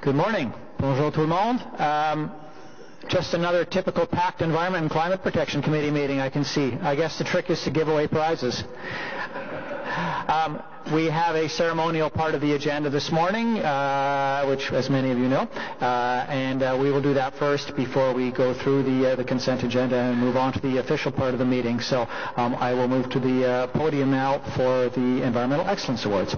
Good morning. Bonjour tout le monde. Just another typical packed Environment and Climate Protection Committee meeting, I can see. I guess the trick is to give away prizes. We have a ceremonial part of the agenda this morning, which, as many of you know, and we will do that first before we go through the consent agenda and move on to the official part of the meeting. So I will move to the podium now for the Environmental Excellence Awards.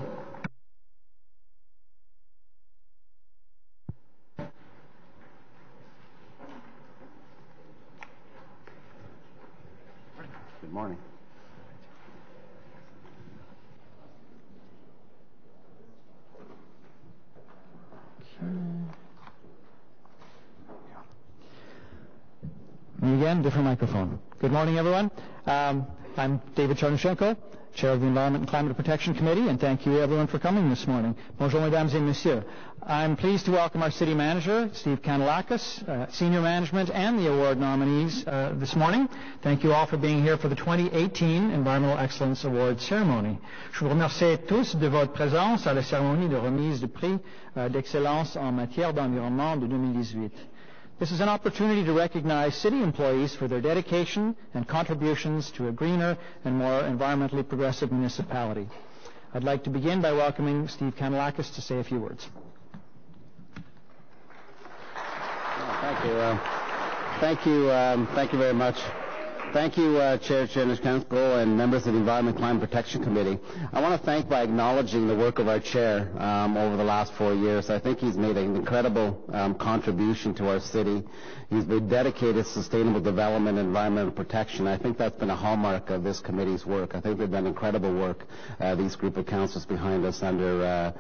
Good morning. Me again, different microphone. Good morning, everyone. I'm David Charnushenko, Chair of the Environment and Climate Protection Committee, and thank you, everyone, for coming this morning. Bonjour, mesdames et messieurs. I'm pleased to welcome our City Manager, Steve Kanellakis, Senior Management, and the award nominees this morning. Thank you all for being here for the 2018 Environmental Excellence Awards ceremony. Je vous remercie tous de votre présence à la cérémonie de remise du prix d'excellence en matière d'environnement de 2018. This is an opportunity to recognize city employees for their dedication and contributions to a greener and more environmentally progressive municipality. I'd like to begin by welcoming Steve Kanellakis to say a few words. Thank you. Thank you very much. Thank you, Chair Charnushenko and members of the Environment and Climate Protection Committee. I want to thank by acknowledging the work of our Chair over the last 4 years. I think he's made an incredible contribution to our city. He's been dedicated to sustainable development and environmental protection. I think that's been a hallmark of this committee's work. I think they've done incredible work, these group of councillors behind us under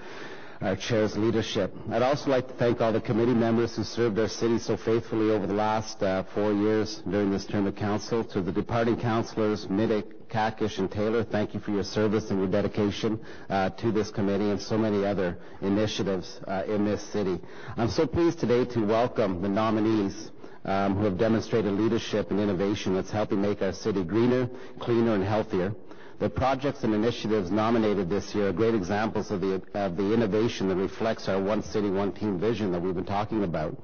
our Chair's leadership. I'd also like to thank all the committee members who served our city so faithfully over the last 4 years during this term of council. To the departing councillors, Middick, Kakish, and Taylor, thank you for your service and your dedication to this committee and so many other initiatives in this city. I'm so pleased today to welcome the nominees who have demonstrated leadership and innovation that's helping make our city greener, cleaner, and healthier. The projects and initiatives nominated this year are great examples of the innovation that reflects our one city, one team vision that we've been talking about.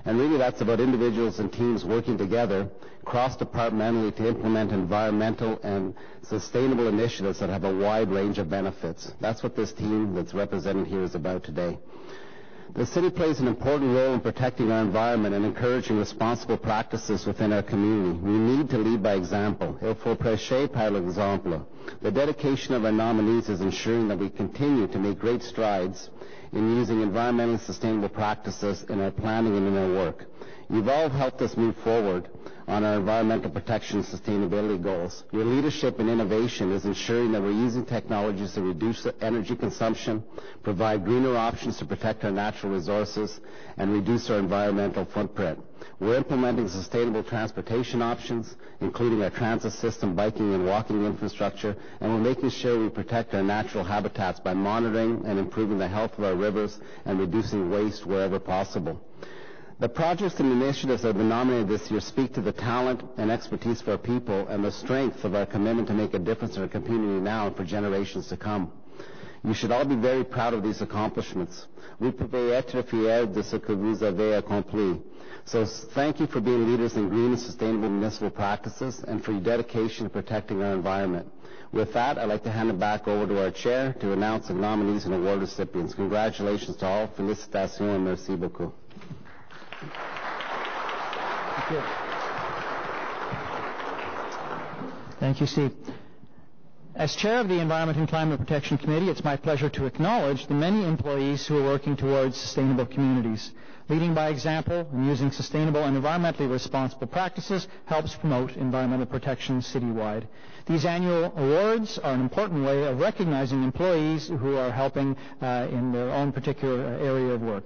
And really that's about individuals and teams working together cross-departmentally to implement environmental and sustainable initiatives that have a wide range of benefits. That's what this team that's represented here is about today. The city plays an important role in protecting our environment and encouraging responsible practices within our community. We need to lead by example. Il faut prêcher par l'exemple. The dedication of our nominees is ensuring that we continue to make great strides in using environmentally sustainable practices in our planning and in our work. You've all helped us move forward on our environmental protection and sustainability goals. Your leadership and innovation is ensuring that we're using technologies to reduce energy consumption, provide greener options to protect our natural resources, and reduce our environmental footprint. We're implementing sustainable transportation options, including our transit system, biking and walking infrastructure, and we're making sure we protect our natural habitats by monitoring and improving the health of our rivers and reducing waste wherever possible. The projects and initiatives that have been nominated this year speak to the talent and expertise of our people and the strength of our commitment to make a difference in our community now and for generations to come. You should all be very proud of these accomplishments. Vous pouvez être fiers de ce que vous avez accompli. So thank you for being leaders in green and sustainable municipal practices and for your dedication to protecting our environment. With that, I'd like to hand it back over to our Chair to announce the nominees and award recipients. Congratulations to all. Félicitations et merci beaucoup. Thank you. Thank you, Steve. As Chair of the Environment and Climate Protection Committee, it's my pleasure to acknowledge the many employees who are working towards sustainable communities. Leading by example and using sustainable and environmentally responsible practices helps promote environmental protection citywide. These annual awards are an important way of recognizing employees who are helping in their own particular area of work.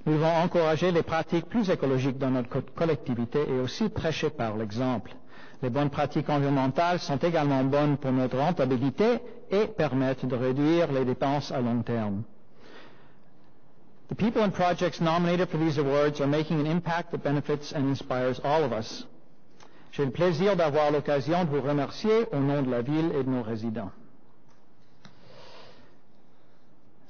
Nous devons encourager les pratiques plus écologiques dans notre collectivité et aussi prêcher par l'exemple. Les bonnes pratiques environnementales sont également bonnes pour notre rentabilité et permettent de réduire les dépenses à long terme. The people and projects nominated for these awards are making an impact that benefits and inspires all of us. J'ai le plaisir d'avoir l'occasion de vous remercier au nom de la ville et de nos résidents.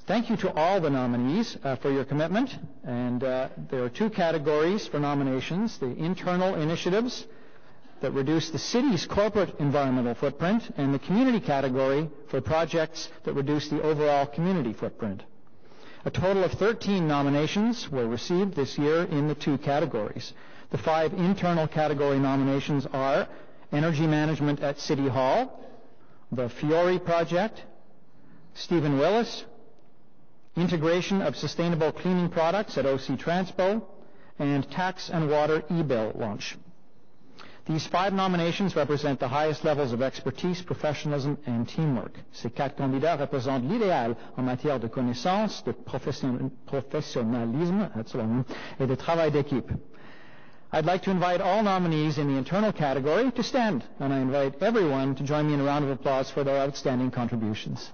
Thank you to all the nominees for your commitment. And there are two categories for nominations: the internal initiatives that reduce the city's corporate environmental footprint, and the community category for projects that reduce the overall community footprint. A total of 13 nominations were received this year in the two categories. The 5 internal category nominations are Energy Management at City Hall, the Fiore Project, Stephen Willis, Integration of Sustainable Cleaning Products at OC Transpo, and Tax and Water e-bill launch. These 5 nominations represent the highest levels of expertise, professionalism, and teamwork. Ces 4 candidats représentent l'idéal en matière de connaissances, de professionnalisme et de travail d'équipe. I'd like to invite all nominees in the internal category to stand, and I invite everyone to join me in a round of applause for their outstanding contributions.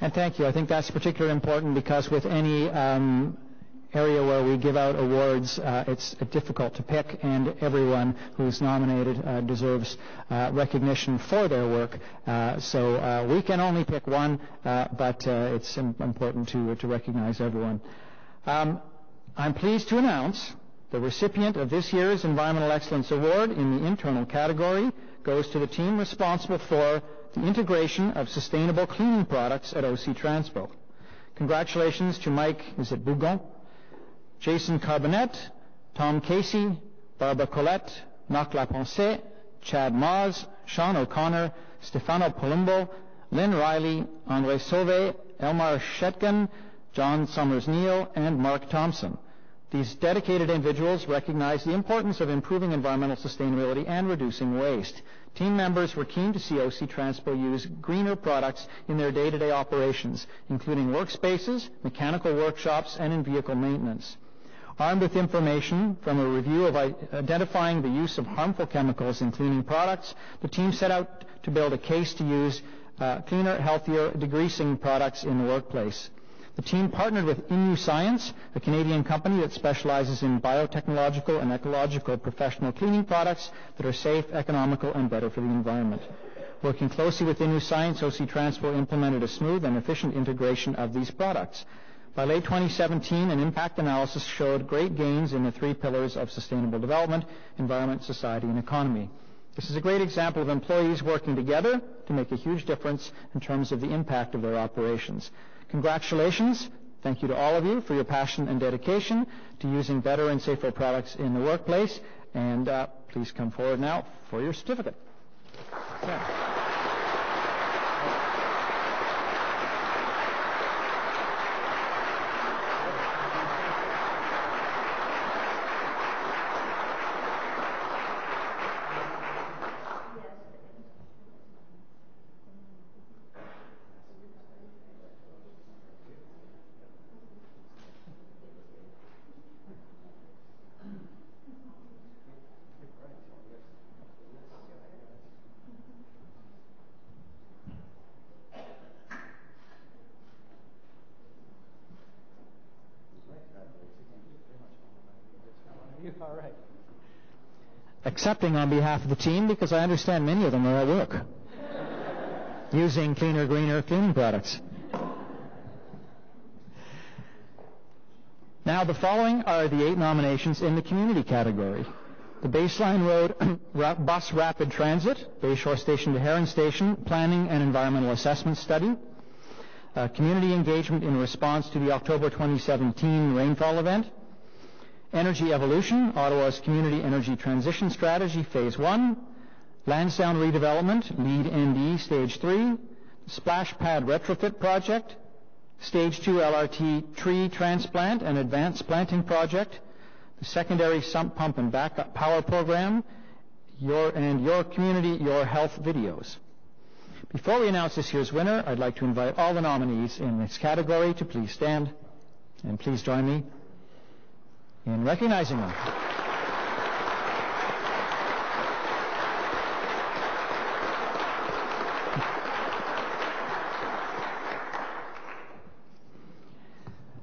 And thank you. I think that's particularly important because with any area where we give out awards, it's difficult to pick, and everyone who's nominated deserves recognition for their work. So we can only pick one, but it's important to recognize everyone. I'm pleased to announce the recipient of this year's Environmental Excellence Award in the internal category goes to the team responsible for the integration of sustainable cleaning products at OC Transpo. Congratulations to Mike, Bougon, Jason Carbonet, Tom Casey, Barbara Collette, Marc Lapensée, Chad Maas, Sean O'Connor, Stefano Palumbo, Lynn Riley, André Sauvé, Elmar Shetkin, John Summers-Neal, and Mark Thompson. These dedicated individuals recognize the importance of improving environmental sustainability and reducing waste. Team members were keen to see OC Transpo use greener products in their day-to-day operations, including workspaces, mechanical workshops, and in vehicle maintenance. Armed with information from a review of identifying the use of harmful chemicals in cleaning products, the team set out to build a case to use cleaner, healthier degreasing products in the workplace. The team partnered with Inu Science, a Canadian company that specializes in biotechnological and ecological professional cleaning products that are safe, economical, and better for the environment. Working closely with Inu Science, OC Transpo implemented a smooth and efficient integration of these products. By late 2017, an impact analysis showed great gains in the 3 pillars of sustainable development: environment, society, and economy. This is a great example of employees working together to make a huge difference in terms of the impact of their operations. Congratulations. Thank you to all of you for your passion and dedication to using better and safer products in the workplace. And please come forward now for your certificate. Yeah. All right. Accepting on behalf of the team, because I understand many of them are at work using cleaner, greener cleaning products. Now, the following are the 8 nominations in the community category: the Baseline Road Bus Rapid Transit, Bayshore Station to Heron Station Planning and Environmental Assessment Study, community engagement in response to the October 2017 rainfall event, Energy Evolution, Ottawa's Community Energy Transition Strategy, Phase 1, Lansdowne Redevelopment, LEAD ND, Stage 3, Splash Pad Retrofit Project, Stage 2 LRT Tree Transplant and Advanced Planting Project, the Secondary Sump Pump and Backup Power Program, Your Community, Your Health videos. Before we announce this year's winner, I'd like to invite all the nominees in this category to please stand, and please join me in recognizing them.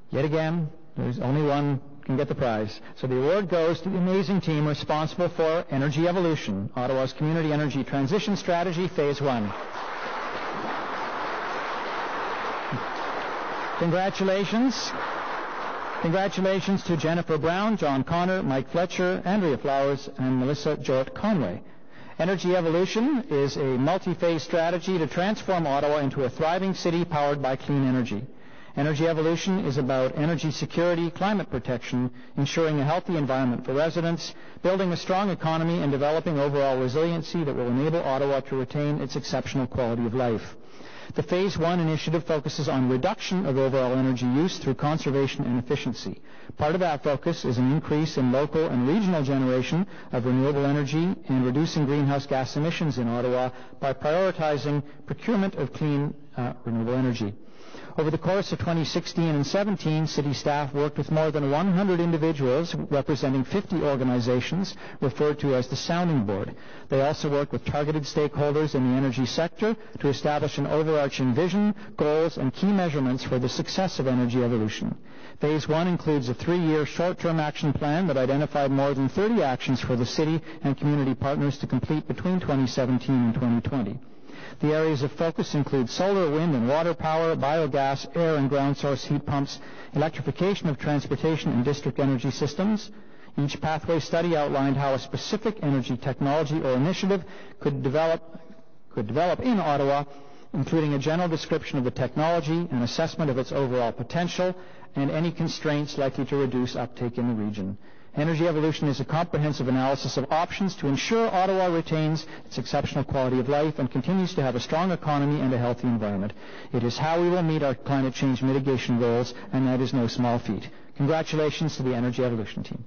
Yet again, There's only one can get the prize. So the award goes to the amazing team responsible for Energy Evolution, Ottawa's Community Energy Transition Strategy, Phase 1. Congratulations. Congratulations to Jennifer Brown, John Connor, Mike Fletcher, Andrea Flowers, and Melissa Jort Conway. Energy Evolution is a multi-phase strategy to transform Ottawa into a thriving city powered by clean energy. Energy Evolution is about energy security, climate protection, ensuring a healthy environment for residents, building a strong economy, and developing overall resiliency that will enable Ottawa to retain its exceptional quality of life. The Phase 1 initiative focuses on reduction of overall energy use through conservation and efficiency. Part of that focus is an increase in local and regional generation of renewable energy and reducing greenhouse gas emissions in Ottawa by prioritizing procurement of clean renewable energy. Over the course of 2016 and 17, city staff worked with more than 100 individuals representing 50 organizations referred to as the Sounding Board. They also worked with targeted stakeholders in the energy sector to establish an overarching vision, goals, and key measurements for the success of Energy Evolution. Phase 1 includes a 3-year short-term action plan that identified more than 30 actions for the city and community partners to complete between 2017 and 2020. The areas of focus include solar, wind, and water power, biogas, air and ground source heat pumps, electrification of transportation and district energy systems. Each pathway study outlined how a specific energy technology or initiative could develop in Ottawa, including a general description of the technology, an assessment of its overall potential, and any constraints likely to reduce uptake in the region. Energy Evolution is a comprehensive analysis of options to ensure Ottawa retains its exceptional quality of life and continues to have a strong economy and a healthy environment. It is how we will meet our climate change mitigation goals, and that is no small feat. Congratulations to the Energy Evolution team.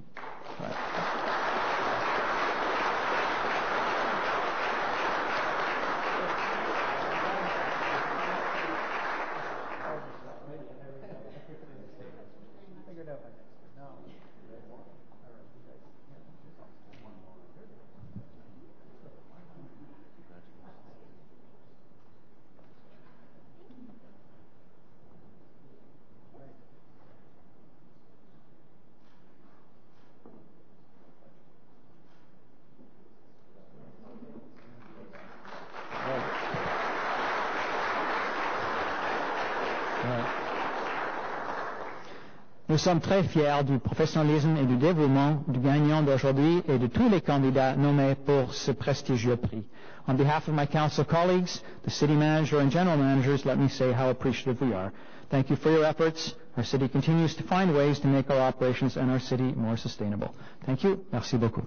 Nous sommes très fiers du professionnalisme et du dévouement du gagnant d'aujourd'hui et de tous les candidats nommés pour ce prestigieux prix. On behalf of my council colleagues, the city manager and general managers, let me say how appreciative we are. Thank you for your efforts. Our city continues to find ways to make our operations and our city more sustainable. Thank you. Merci beaucoup.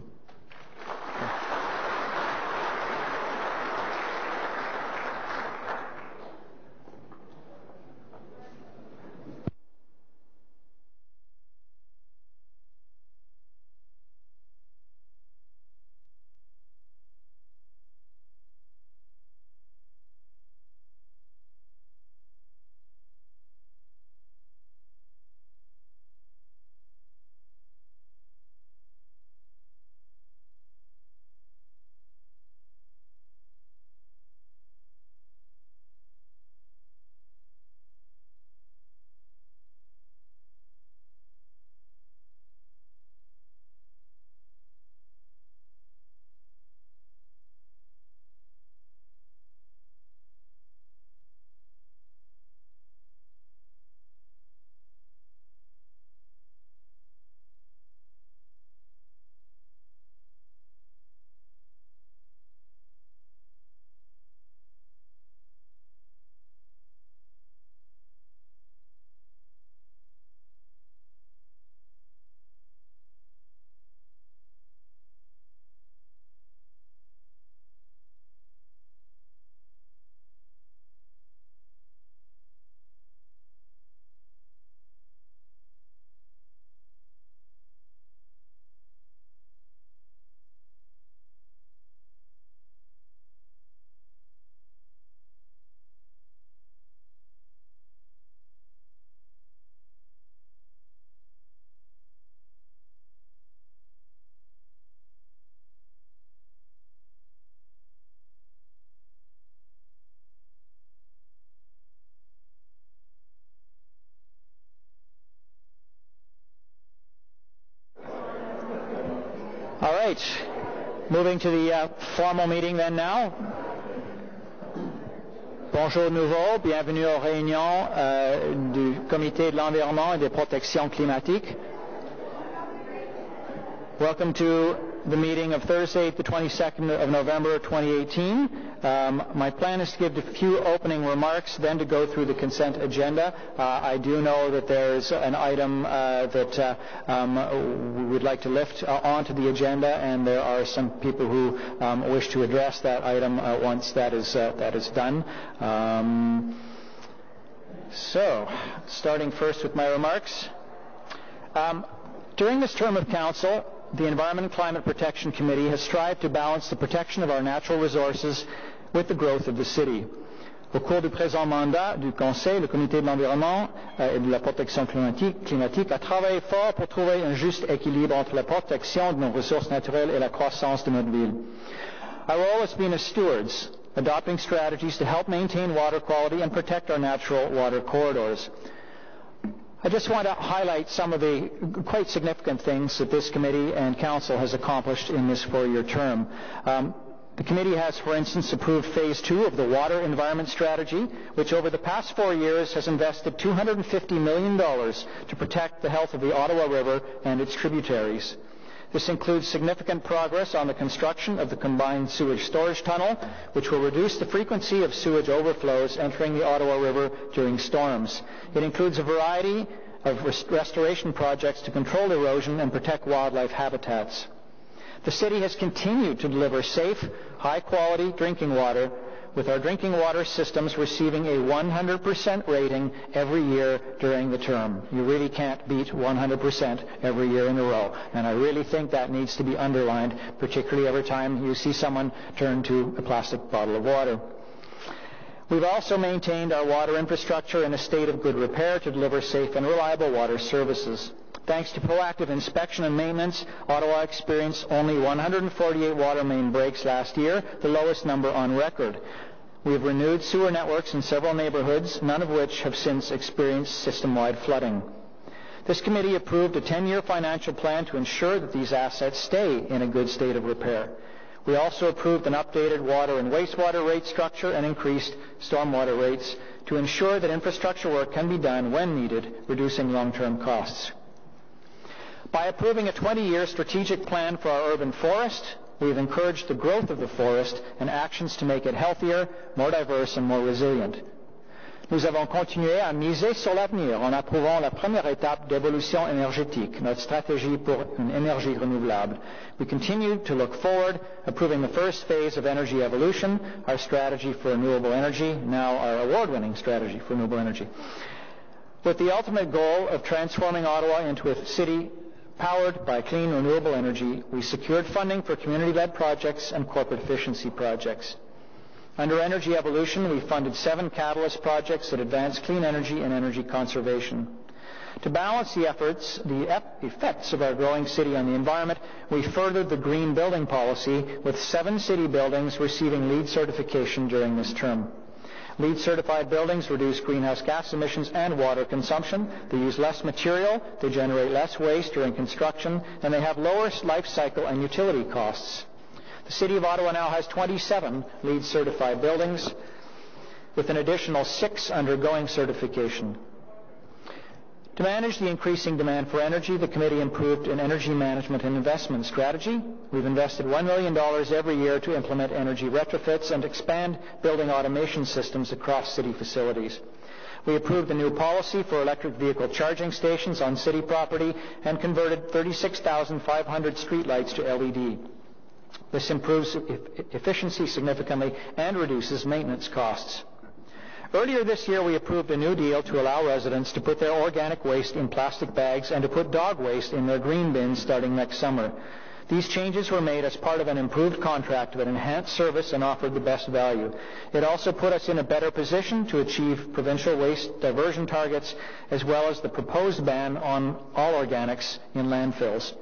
All right. Moving to the formal meeting then now. Bonjour de nouveau. Bienvenue aux réunions du Comité de l'environnement et des protections climatiques. Welcome to the meeting of Thursday, the 22nd of November 2018. My plan is to give a few opening remarks, then to go through the consent agenda. I do know that there's an item that we would like to lift onto the agenda, and there are some people who wish to address that item once that is done. So, starting first with my remarks. During this term of council, the Environment and Climate Protection Committee has strived to balance the protection of our natural resources with the growth of the city. Au cours du présent mandat du Conseil, le Comité de l'environnement et de la protection climatique a travaillé fort pour trouver un juste équilibre entre la protection de nos ressources naturelles et la croissance de notre ville. Our role has been as stewards, adopting strategies to help maintain water quality and protect our natural water corridors. I just want to highlight some of the quite significant things that this committee and council has accomplished in this four-year term. The committee has, for instance, approved Phase 2 of the Water Environment Strategy, which over the past 4 years has invested $250 million to protect the health of the Ottawa River and its tributaries. This includes significant progress on the construction of the combined sewage storage tunnel, which will reduce the frequency of sewage overflows entering the Ottawa River during storms. It includes a variety of restoration projects to control erosion and protect wildlife habitats. The city has continued to deliver safe, high-quality drinking water, with our drinking water systems receiving a 100% rating every year during the term. You really can't beat 100% every year in a row, and I really think that needs to be underlined, particularly every time you see someone turn to a plastic bottle of water. We've also maintained our water infrastructure in a state of good repair to deliver safe and reliable water services. Thanks to proactive inspection and maintenance, Ottawa experienced only 148 water main breaks last year, the lowest number on record. We have renewed sewer networks in several neighborhoods, none of which have since experienced system-wide flooding. This committee approved a 10-year financial plan to ensure that these assets stay in a good state of repair. We also approved an updated water and wastewater rate structure and increased stormwater rates to ensure that infrastructure work can be done when needed, reducing long-term costs. By approving a 20-year strategic plan for our urban forest, we've encouraged the growth of the forest and actions to make it healthier, more diverse, and more resilient. Nous avons continué à miser sur l'avenir en approuvant la première étape d'évolution énergétique, notre stratégie pour une énergie renouvelable. We continue to look forward, approving the first phase of energy evolution, our strategy for renewable energy, now our award-winning strategy for renewable energy, with the ultimate goal of transforming Ottawa into a city powered by clean, renewable energy. We secured funding for community-led projects and corporate efficiency projects. Under Energy Evolution, we funded 7 catalyst projects that advance clean energy and energy conservation. To balance the effects of our growing city on the environment, we furthered the green building policy with 7 city buildings receiving LEED certification during this term. LEED-certified buildings reduce greenhouse gas emissions and water consumption. They use less material, they generate less waste during construction, and they have lower life cycle and utility costs. The City of Ottawa now has 27 LEED-certified buildings, with an additional 6 undergoing certification. To manage the increasing demand for energy, the committee improved an energy management and investment strategy. We've invested $1 million every year to implement energy retrofits and expand building automation systems across city facilities. We approved a new policy for electric vehicle charging stations on city property and converted 36,500 streetlights to LED. This improves efficiency significantly and reduces maintenance costs. Earlier this year, we approved a new deal to allow residents to put their organic waste in plastic bags and to put dog waste in their green bins starting next summer. These changes were made as part of an improved contract that enhanced service and offered the best value. It also put us in a better position to achieve provincial waste diversion targets, as well as the proposed ban on all organics in landfills.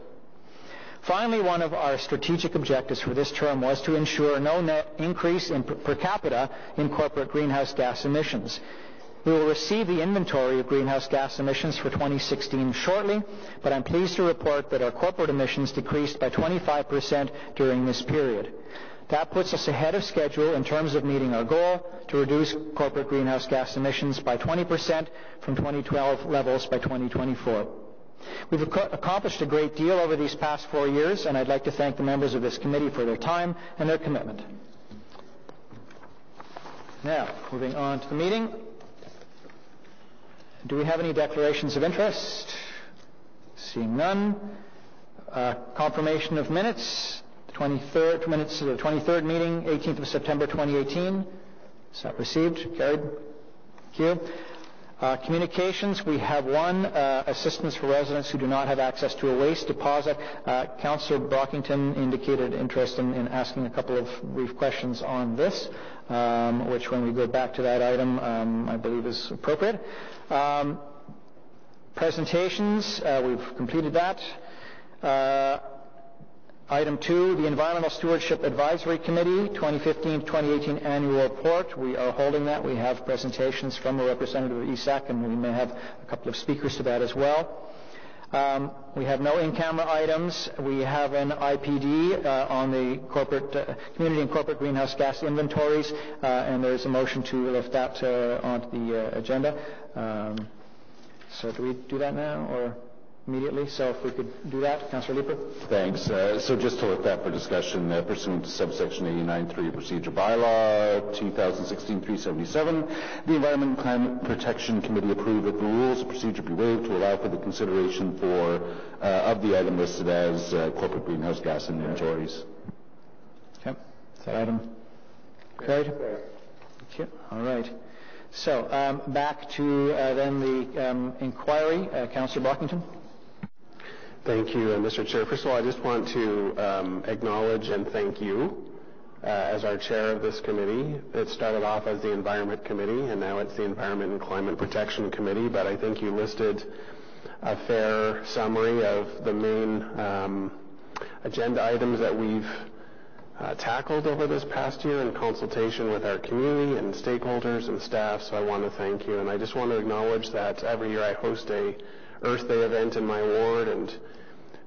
Finally, one of our strategic objectives for this term was to ensure no net increase in per capita in corporate greenhouse gas emissions. We will receive the inventory of greenhouse gas emissions for 2016 shortly, but I'm pleased to report that our corporate emissions decreased by 25% during this period. That puts us ahead of schedule in terms of meeting our goal to reduce corporate greenhouse gas emissions by 20% from 2012 levels by 2024. We've accomplished a great deal over these past 4 years, and I'd like to thank the members of this committee for their time and their commitment. Now, moving on to the meeting. Do we have any declarations of interest? Seeing none. Confirmation of minutes. Minutes of the 23rd meeting, 18th of September 2018. Is that received? Carried? Thank you. Communications, we have one, assistance for residents who do not have access to a waste deposit. Councillor Brockington indicated interest in asking a couple of brief questions on this, which when we go back to that item, I believe is appropriate. Presentations, we've completed that. Item 2, the Environmental Stewardship Advisory Committee, 2015-2018 Annual Report. We are holding that. We have presentations from a representative of ESAC, and we may have a couple of speakers to that as well. We have no in-camera items. We have an IPD on the corporate community and corporate greenhouse gas inventories, and there's a motion to lift that onto the agenda. So do we do that now or immediately? So if we could do that, Councillor Leeper. Thanks. So just to lift that for discussion, pursuant to subsection 89.3 of Procedure Bylaw 2016-377, the Environment and Climate Protection Committee approved that the rules of procedure be waived to allow for the consideration of the item listed as corporate greenhouse gas inventories. Okay. Is that item carried? Thank you. All right. So back to then the inquiry. Councillor Brockington. Thank you, Mr. Chair. First of all, I just want to acknowledge and thank you as our chair of this committee. It started off as the Environment Committee, and now it's the Environment and Climate Protection Committee, but I think you listed a fair summary of the main agenda items that we've tackled over this past year in consultation with our community and stakeholders and staff, so I want to thank you. And I just want to acknowledge that every year I host a Earth Day event in my ward, and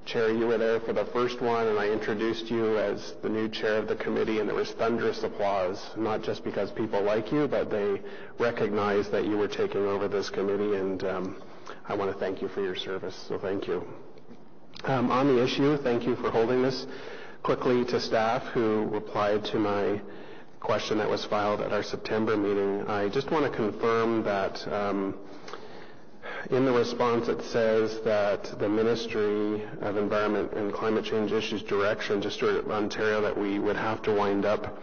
Chair, you were there for the first one, and I introduced you as the new chair of the committee, and there was thunderous applause, not just because people like you, but they recognized that you were taking over this committee, and I want to thank you for your service, so thank you. On the issue, thank you for holding this. Quickly to staff who replied to my question that was filed at our September meeting, I just want to confirm that in the response it says that the Ministry of Environment and Climate Change issues direction to Stewardship Ontario that we would have to wind up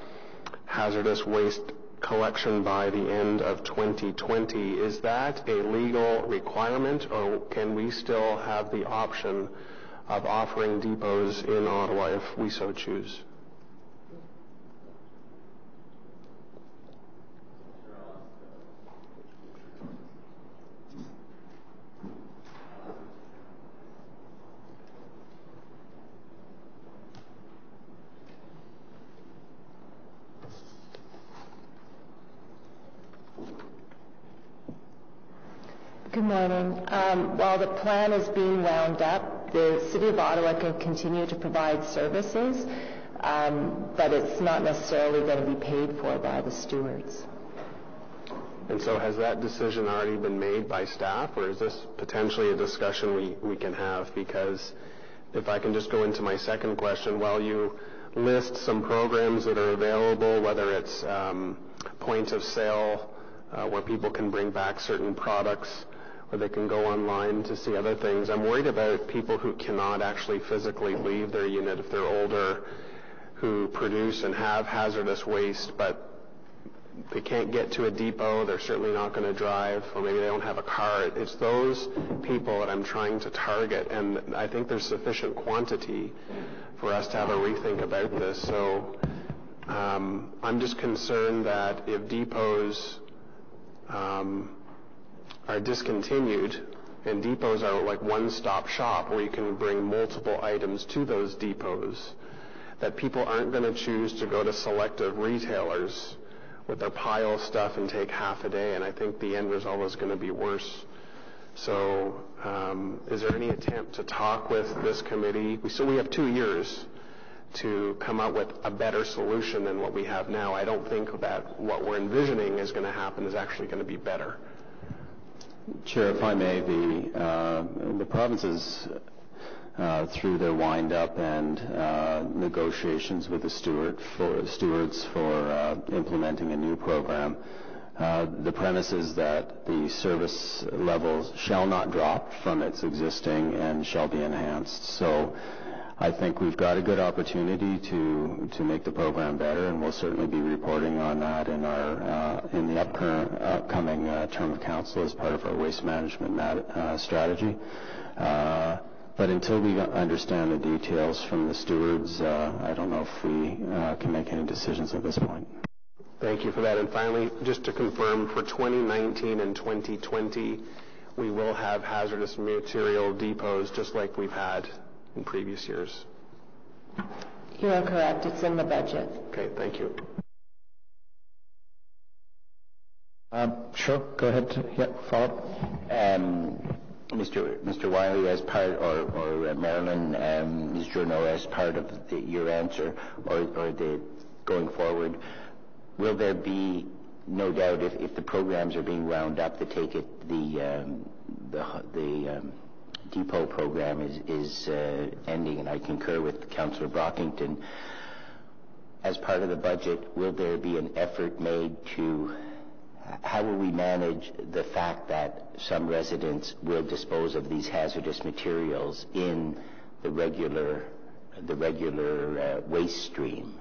hazardous waste collection by the end of 2020. Is that a legal requirement, or can we still have the option of offering depots in Ottawa if we so choose? Good morning. While the plan is being wound up, the City of Ottawa can continue to provide services, but it's not necessarily going to be paid for by the stewards. And so has that decision already been made by staff, or is this potentially a discussion we can have? Because if I can just go into my second question, while you list some programs that are available, whether it's point of sale where people can bring back certain products, or they can go online to see other things. I'm worried about people who cannot actually physically leave their unit if they're older, who produce and have hazardous waste, but they can't get to a depot, they're certainly not going to drive, or maybe they don't have a car. It's those people that I'm trying to target, and I think there's sufficient quantity for us to have a rethink about this. So I'm just concerned that if depots are discontinued, and depots are like one-stop shop where you can bring multiple items to those depots, that people aren't going to choose to go to selective retailers with their pile stuff and take half a day, and I think the end result is going to be worse. So is there any attempt to talk with this committee? We have 2 years to come up with a better solution than what we have now. I don't think that what we're envisioning is going to happen is actually going to be better. Chair, if I may, the provinces, through their wind-up and negotiations with the stewards for implementing a new program, the premise is that the service levels shall not drop from its existing and shall be enhanced. So I think we've got a good opportunity to make the program better, and we'll certainly be reporting on that in the upcoming term of council as part of our waste management strategy. But until we understand the details from the stewards, I don't know if we can make any decisions at this point. Thank you for that. And finally, just to confirm, for 2019 and 2020, we will have hazardous material depots just like we've had in previous years. You are correct. It's in the budget. Okay, thank you. Sure, go ahead. Yeah, follow up. Mr. Wiley, as part, or Marilyn, Ms. Journo, as part of your answer, or the going forward, will there be, no doubt, if the programs are being wound up, the depot program is ending, and I concur with Councillor Brockington. As part of the budget, will there be an effort made to, how will we manage the fact that some residents will dispose of these hazardous materials in the regular waste stream?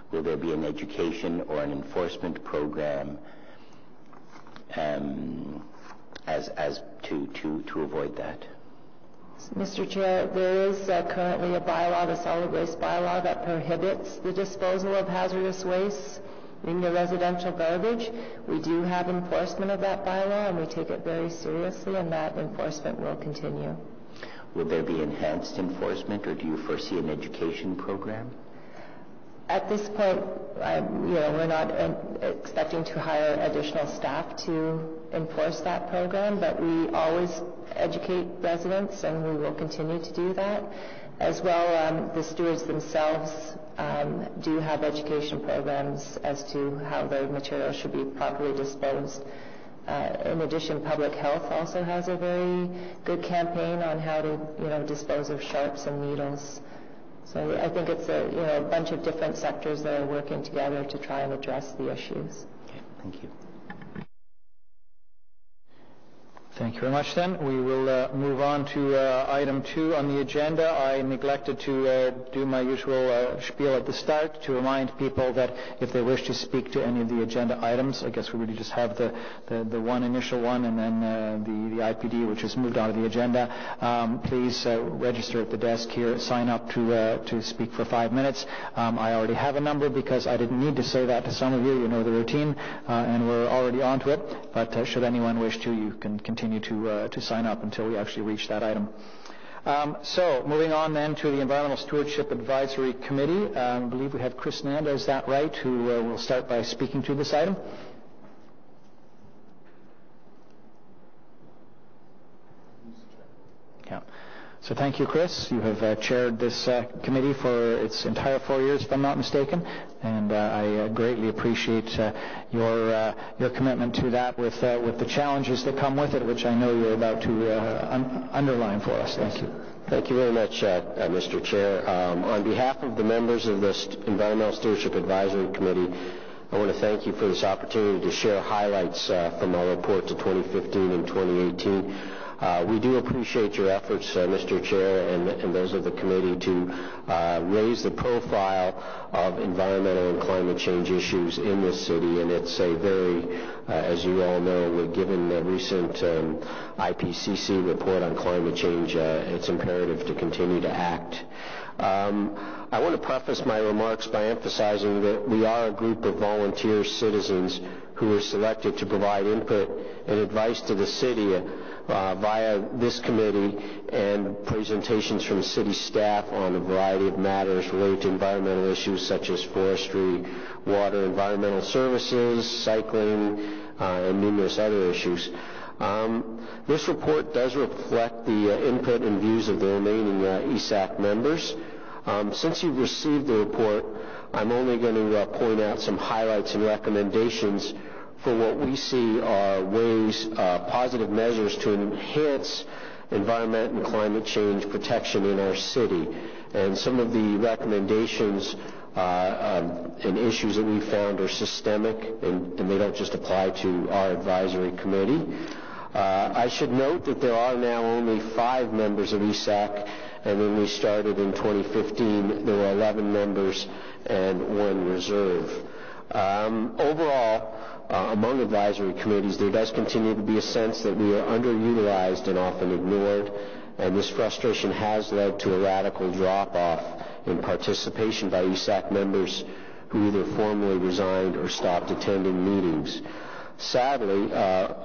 Will there be an education or an enforcement program as to avoid that? Mr. Chair, there is currently a bylaw, the solid waste bylaw, that prohibits the disposal of hazardous waste in your residential garbage. We do have enforcement of that bylaw, and we take it very seriously, and that enforcement will continue. Will there be enhanced enforcement, or do you foresee an education program? At this point, we're not expecting to hire additional staff to enforce that program, but we always educate residents, and we will continue to do that. As well, the stewards themselves do have education programs as to how their materials should be properly disposed. In addition, public health also has a very good campaign on how to, dispose of sharps and needles. So I think it's a bunch of different sectors that are working together to try and address the issues. Okay, thank you. Thank you very much, then. We will move on to item 2 on the agenda. I neglected to do my usual spiel at the start to remind people that if they wish to speak to any of the agenda items, I guess we really just have the one initial one and then the IPD, which is moved on to the agenda. Please register at the desk here. Sign up to speak for 5 minutes. I already have a number because I didn't need to say that to some of you. You know the routine, and we're already on to it. But should anyone wish to, you can continue to sign up until we actually reach that item. So moving on then to the Environmental Stewardship Advisory Committee. I believe we have Chris Nanda, is that right, who will start by speaking to this item? Yeah. So thank you, Chris. You have chaired this committee for its entire 4 years, if I'm not mistaken, and I greatly appreciate your commitment to that with the challenges that come with it, which I know you're about to underline for us. Thank you. Thank you very much, Mr. Chair. On behalf of the members of the Environmental Stewardship Advisory Committee, I want to thank you for this opportunity to share highlights from our report to 2015 and 2018. We do appreciate your efforts, Mr. Chair, and those of the committee to raise the profile of environmental and climate change issues in this city. And it's a very, as you all know, given the recent IPCC report on climate change, it's imperative to continue to act. I want to preface my remarks by emphasizing that we are a group of volunteer citizens who were selected to provide input and advice to the city via this committee and presentations from city staff on a variety of matters related to environmental issues such as forestry, water, environmental services, cycling, and numerous other issues. This report does reflect the input and views of the remaining ESAC members. Since you've received the report, I'm only going to point out some highlights and recommendations for what we see are ways, positive measures to enhance environment and climate change protection in our city. And some of the recommendations and issues that we found are systemic, and they don't just apply to our advisory committee. I should note that there are now only 5 members of ESAC, and when we started in 2015, there were 11 members and 1 reserve. Overall, among advisory committees, there does continue to be a sense that we are underutilized and often ignored, and this frustration has led to a radical drop-off in participation by ESAC members who either formally resigned or stopped attending meetings. Sadly,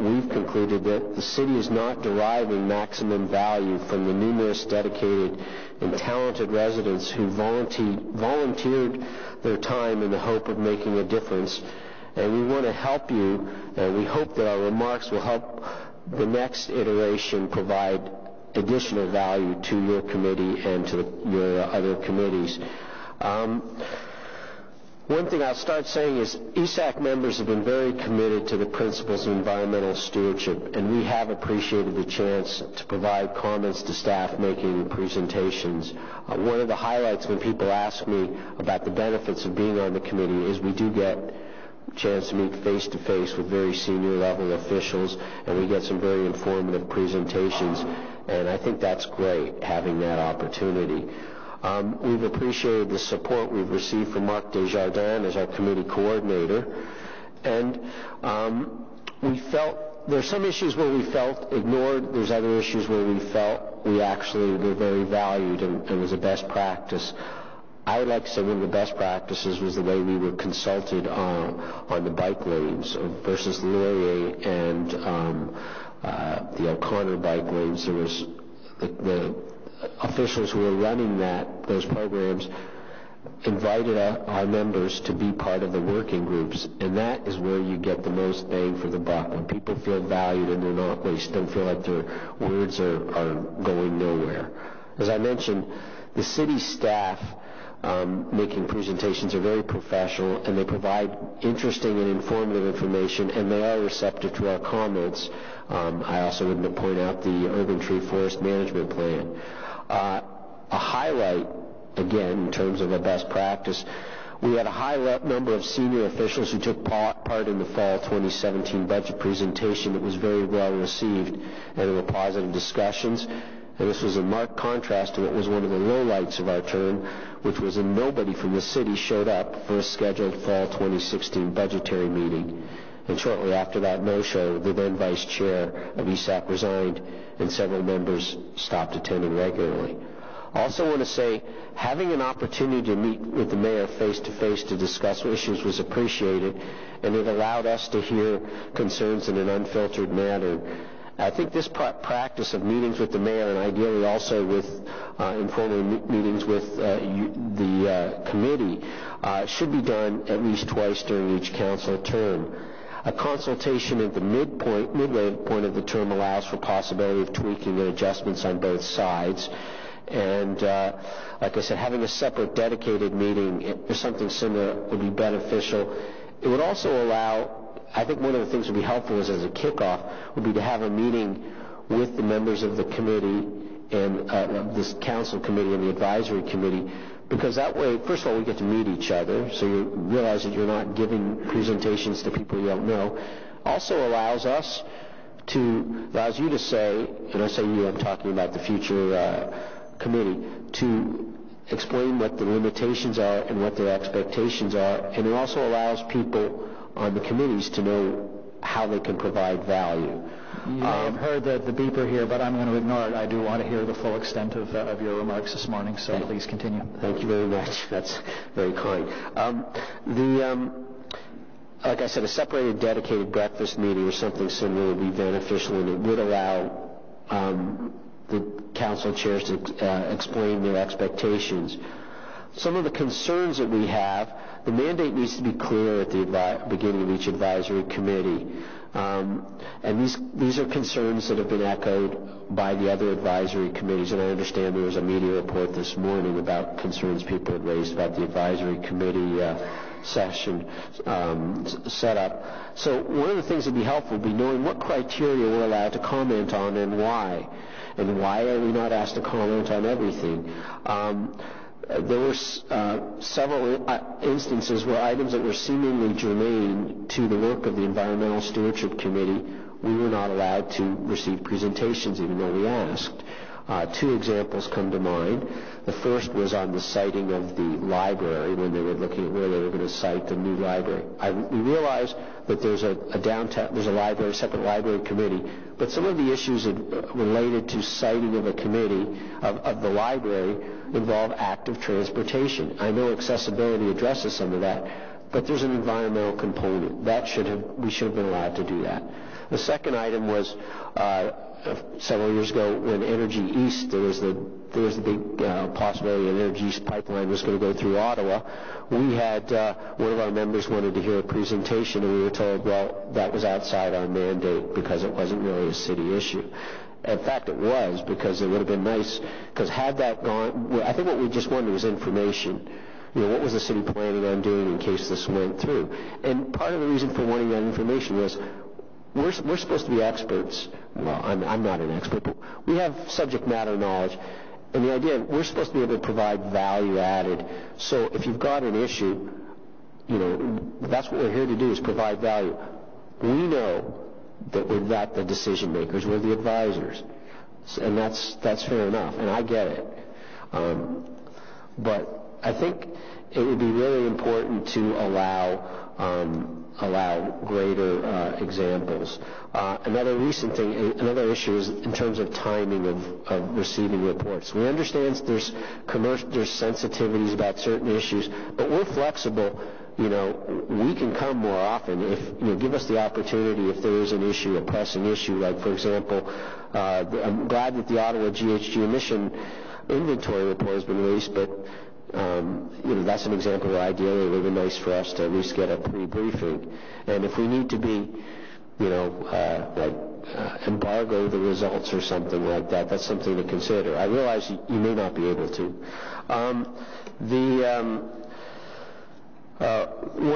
we've concluded that the city is not deriving maximum value from the numerous dedicated and talented residents who volunteered their time in the hope of making a difference. And we want to help you, and we hope that our remarks will help the next iteration provide additional value to your committee and to your other committees. One thing I'll start saying is ESAC members have been very committed to the principles of environmental stewardship, and we have appreciated the chance to provide comments to staff making presentations. One of the highlights when people ask me about the benefits of being on the committee is we do get a chance to meet face-to-face with very senior level officials, and we get some very informative presentations, and I think that's great, having that opportunity. We've appreciated the support we've received from Mark Desjardins as our committee coordinator, and we felt there's some issues where we felt ignored. There's other issues where we felt we actually were very valued and was a best practice. I would like to say one of the best practices was the way we were consulted on the bike lanes versus Laurier and the O'Connor bike lanes. There was the officials who were running those programs invited our members to be part of the working groups, and that is where you get the most bang for the buck. When people feel valued and they're not wasted, don't feel like their words are going nowhere. As I mentioned, the city staff making presentations are very professional, and they provide interesting and informative information, and they are receptive to our comments. I also would point out the Urban Tree Forest Management Plan. A highlight, again, in terms of a best practice, we had a high number of senior officials who took part in the fall 2017 budget presentation that was very well received, and there were positive discussions. And this was in marked contrast to what was one of the lowlights of our term, which was that nobody from the city showed up for a scheduled fall 2016 budgetary meeting. And shortly after that no-show, the then vice chair of ESAC resigned, and several members stopped attending regularly. Also want to say, having an opportunity to meet with the mayor face-to-face to discuss issues was appreciated, and it allowed us to hear concerns in an unfiltered manner. I think this practice of meetings with the mayor, and ideally also with informal meetings with the committee, should be done at least twice during each council term. A consultation at the midway point of the term allows for possibility of tweaking and adjustments on both sides. And like I said, having a separate dedicated meeting or something similar would be beneficial. It would also allow, I think one of the things that would be helpful is as a kickoff would be to have a meeting with the members of the committee and this council committee and the advisory committee, because that way, first of all, we get to meet each other, so you realize that you're not giving presentations to people you don't know. Also allows you to say, and I say you, I'm talking about the future committee, to explain what the limitations are and what their expectations are, and it also allows people on the committees to know how they can provide value. You may have heard the beeper here, but I'm going to ignore it. I do want to hear the full extent of your remarks this morning, so please continue. Thank you very much. That's very kind. Like I said, a separated, dedicated breakfast meeting or something similar would be beneficial, and it would allow the council chairs to explain their expectations. Some of the concerns that we have, the mandate needs to be clear at the beginning of each advisory committee. And these are concerns that have been echoed by the other advisory committees, and I understand there was a media report this morning about concerns people had raised about the advisory committee session setup. So one of the things that would be helpful would be knowing what criteria we're allowed to comment on and why. And why are we not asked to comment on everything? There were several instances where items that were seemingly germane to the work of the Environmental Stewardship Committee, we were not allowed to receive presentations even though we asked. Two examples come to mind. The first was on the siting of the library when they were looking at where they were going to site the new library. We realized that there's a separate library committee, but some of the issues related to siting of a committee of the library involve active transportation. I know accessibility addresses some of that, but there's an environmental component. We should have been allowed to do that. The second item was several years ago when Energy East, there was the big possibility an Energy East pipeline was going to go through Ottawa. We had one of our members wanted to hear a presentation, and we were told, well, that was outside our mandate because it wasn't really a city issue. In fact, it was, because it would have been nice, because had that gone, I think what we just wanted was information. What was the city planning on doing in case this went through? And part of the reason for wanting that information was we're supposed to be experts. Well, I'm not an expert, but we have subject matter knowledge. And the idea, we're supposed to be able to provide value added. So if you've got an issue, that's what we're here to do, is provide value. We know that we're not the decision makers, we're the advisors. And that's fair enough, and I get it. But I think it would be really important to allow greater examples. Another issue is in terms of timing of receiving reports. We understand there's sensitivities about certain issues, but we're flexible. We can come more often if give us the opportunity if there is an issue, a pressing issue. Like, for example, I'm glad that the Ottawa GHG emission inventory report has been released, but that's an example where ideally it would be nice for us to at least get a pre-briefing. And if we need to be, embargo the results or something like that, that's something to consider. I realize you may not be able to. One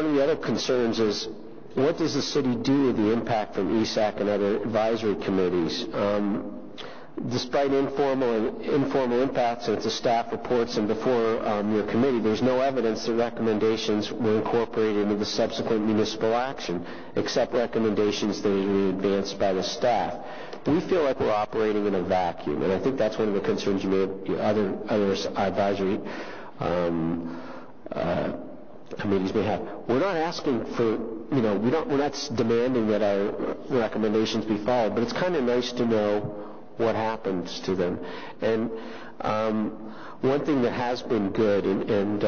of the other concerns is, what does the city do with the impact from ESAC and other advisory committees? Despite informal impacts into staff reports and before your committee, there's no evidence that recommendations were incorporated into the subsequent municipal action, except recommendations that were advanced by the staff. We feel like we're operating in a vacuum, and I think that's one of the concerns other advisory committees may have. We're not asking for, we're not demanding that our recommendations be followed, but it's kind of nice to know what happens to them. And one thing that has been good, and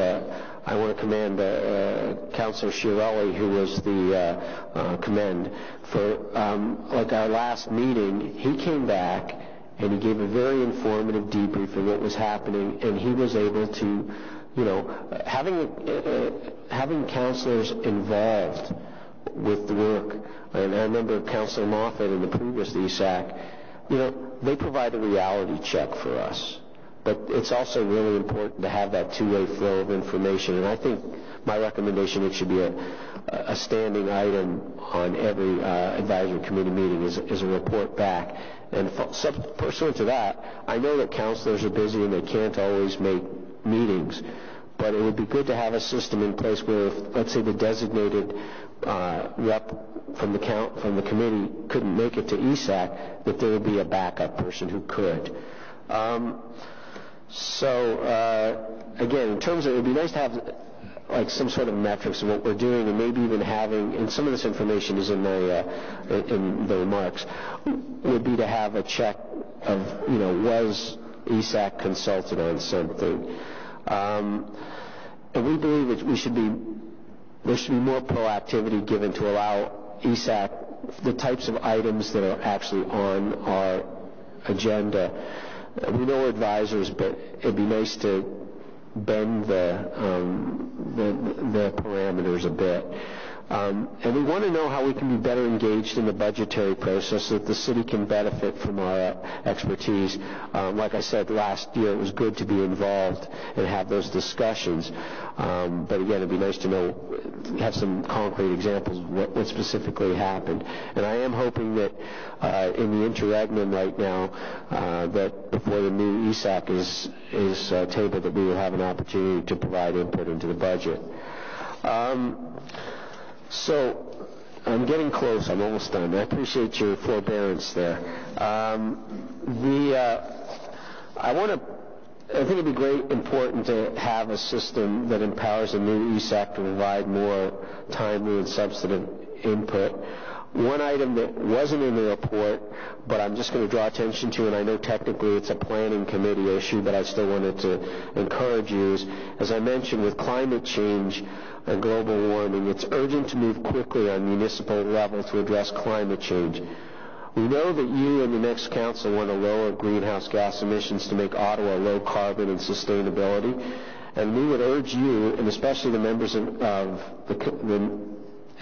I want to commend Councillor Chiarelli, who was the commend for our last meeting. He came back and he gave a very informative debrief of what was happening, and he was able to, having councillors involved with the work. And I remember Councillor Moffat in the previous ESAC. They provide a reality check for us. But it's also really important to have that two-way flow of information. And I think my recommendation, it should be a standing item on every advisory committee meeting is a report back. And pursuant to that, I know that councilors are busy and they can't always make meetings. But it would be good to have a system in place where, if, let's say, the designated rep from the committee couldn't make it to ESAC, that there would be a backup person who could. Again, in terms of, it would be nice to have some sort of metrics of what we're doing, and maybe even having, and some of this information is in the remarks, would be to have a check of, was ESAC consulted on something. And we believe that there should be more proactivity given to allow ESAC the types of items that are actually on our agenda. We know we're advisors, but it'd be nice to bend the parameters a bit. And we want to know how we can be better engaged in the budgetary process so that the city can benefit from our expertise. Like I said, last year it was good to be involved and have those discussions. But again, it'd be nice to know, have some concrete examples of what specifically happened. And I am hoping that in the interregnum right now, that before the new ESAC is tabled, that we will have an opportunity to provide input into the budget. So I'm getting close. I'm almost done. I appreciate your forbearance there. I think it'd be important to have a system that empowers a new ESAC to provide more timely and substantive input. One item that wasn't in the report, but I'm just going to draw attention to, and I know technically it's a planning committee issue, but I still wanted to encourage you, is, as I mentioned, with climate change and global warming, it's urgent to move quickly on municipal level to address climate change. We know that you and the next council want to lower greenhouse gas emissions to make Ottawa low carbon and sustainability, and we would urge you, and especially the members of the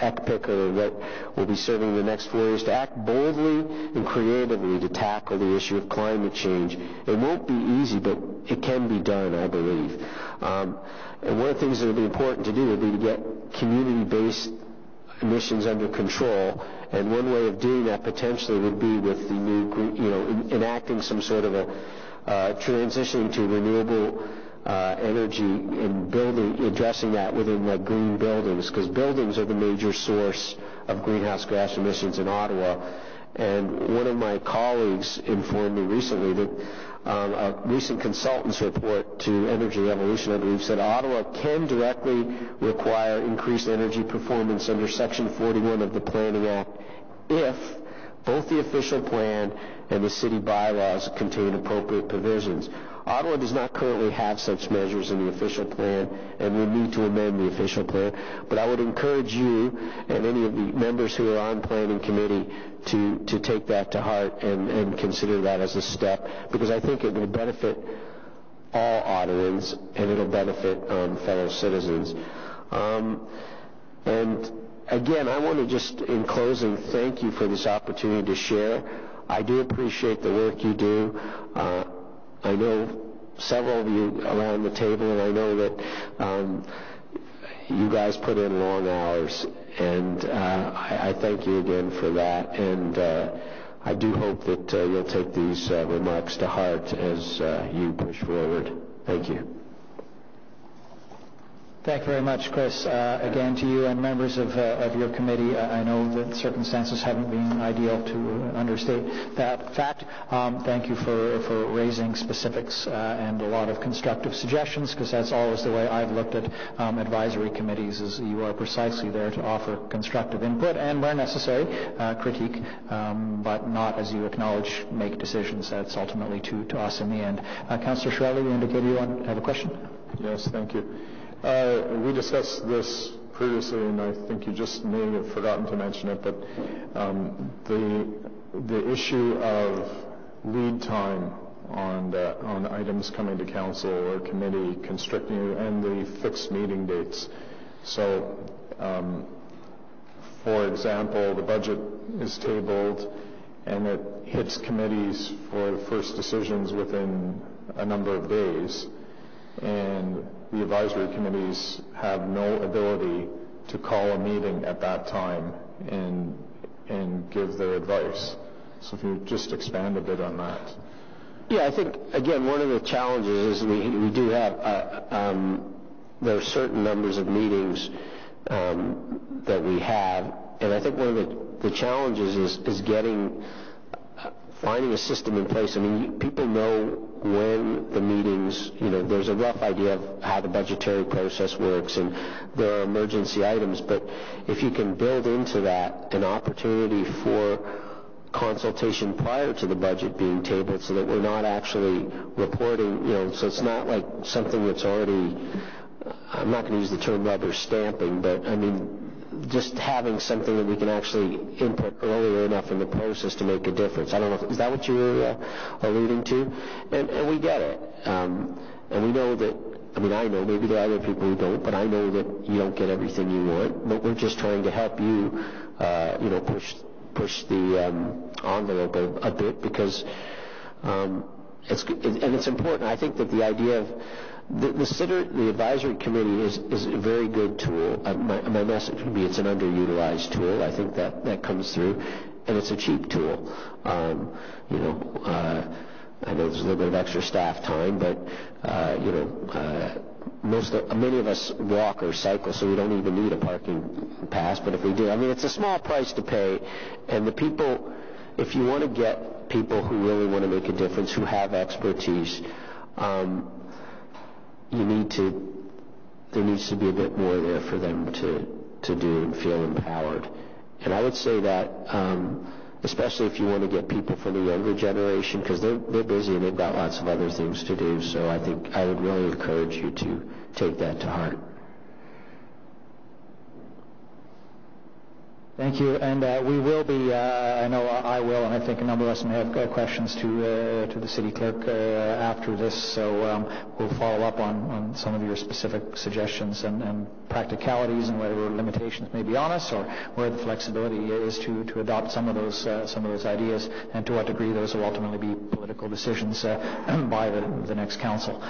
ECPIC that will be serving the next 4 years, to act boldly and creatively to tackle the issue of climate change. It won't be easy, but it can be done, I believe. And one of the things that would be important to do would be to get community-based emissions under control. And one way of doing that potentially would be with the new, enacting some sort of a transitioning to renewable energy and addressing that within like green buildings, because buildings are the major source of greenhouse gas emissions in Ottawa. And one of my colleagues informed me recently that a recent consultant's report to Energy Evolution, I believe, said Ottawa can directly require increased energy performance under Section 41 of the Planning Act if both the official plan and the city bylaws contain appropriate provisions. Ottawa does not currently have such measures in the official plan, and we need to amend the official plan. But I would encourage you and any of the members who are on planning committee to take that to heart and consider that as a step, because I think it will benefit all Ottawans and it'll benefit fellow citizens. And again, I want to just, in closing, thank you for this opportunity to share. I do appreciate the work you do. I know several of you around the table, and I know that you guys put in long hours, and I thank you again for that. And I do hope that you'll take these remarks to heart as you push forward. Thank you. Thank you very much, Chris. Again, to you and members of your committee, I know that circumstances haven't been ideal, to understate that fact. Thank you for raising specifics and a lot of constructive suggestions, because that's always the way I've looked at advisory committees, is you are precisely there to offer constructive input and, where necessary, critique, but not, as you acknowledge, make decisions. That's ultimately to us in the end. Councillor Shirley, you indicated you have a question? Yes, thank you. We discussed this previously, and I think you just may have forgotten to mention it, but the issue of lead time on items coming to council or committee constricting, and the fixed meeting dates. So, for example, the budget is tabled and it hits committees for the first decisions within a number of days, and the advisory committees have no ability to call a meeting at that time and give their advice. So if you just expand a bit on that. Yeah, I think, again, one of the challenges is we do have, there are certain numbers of meetings that we have, and I think one of the challenges is finding a system in place. I mean, people know when the meetings, there's a rough idea of how the budgetary process works, and there are emergency items, but if you can build into that an opportunity for consultation prior to the budget being tabled, so that we're not actually reporting, so it's not like something that's already, I'm not going to use the term rubber stamping, but I mean, just having something that we can actually input earlier enough in the process to make a difference. I don't know, is that what you're alluding to? And we get it. And we know that, I know, maybe there are other people who don't, but I know that you don't get everything you want. But we're just trying to help you, push the envelope a bit, because it's important. I think that the idea of the advisory committee is a very good tool. My message would be it's an underutilized tool. I think that comes through, and it's a cheap tool. I know there's a little bit of extra staff time, but many of us walk or cycle, so we don't even need a parking pass. But if we do, it's a small price to pay, and the people, if you want to get people who really want to make a difference, who have expertise, there needs to be a bit more there for them to do and feel empowered. And I would say that, especially if you want to get people from the younger generation, because they're busy and they've got lots of other things to do. So I think I would really encourage you to take that to heart. Thank you, and we will be, I know I will, and I think a number of us may have questions to the city clerk after this, so we'll follow up on some of your specific suggestions and practicalities and whether limitations may be on us or where the flexibility is to adopt some of those ideas, and to what degree those will ultimately be political decisions by the next council.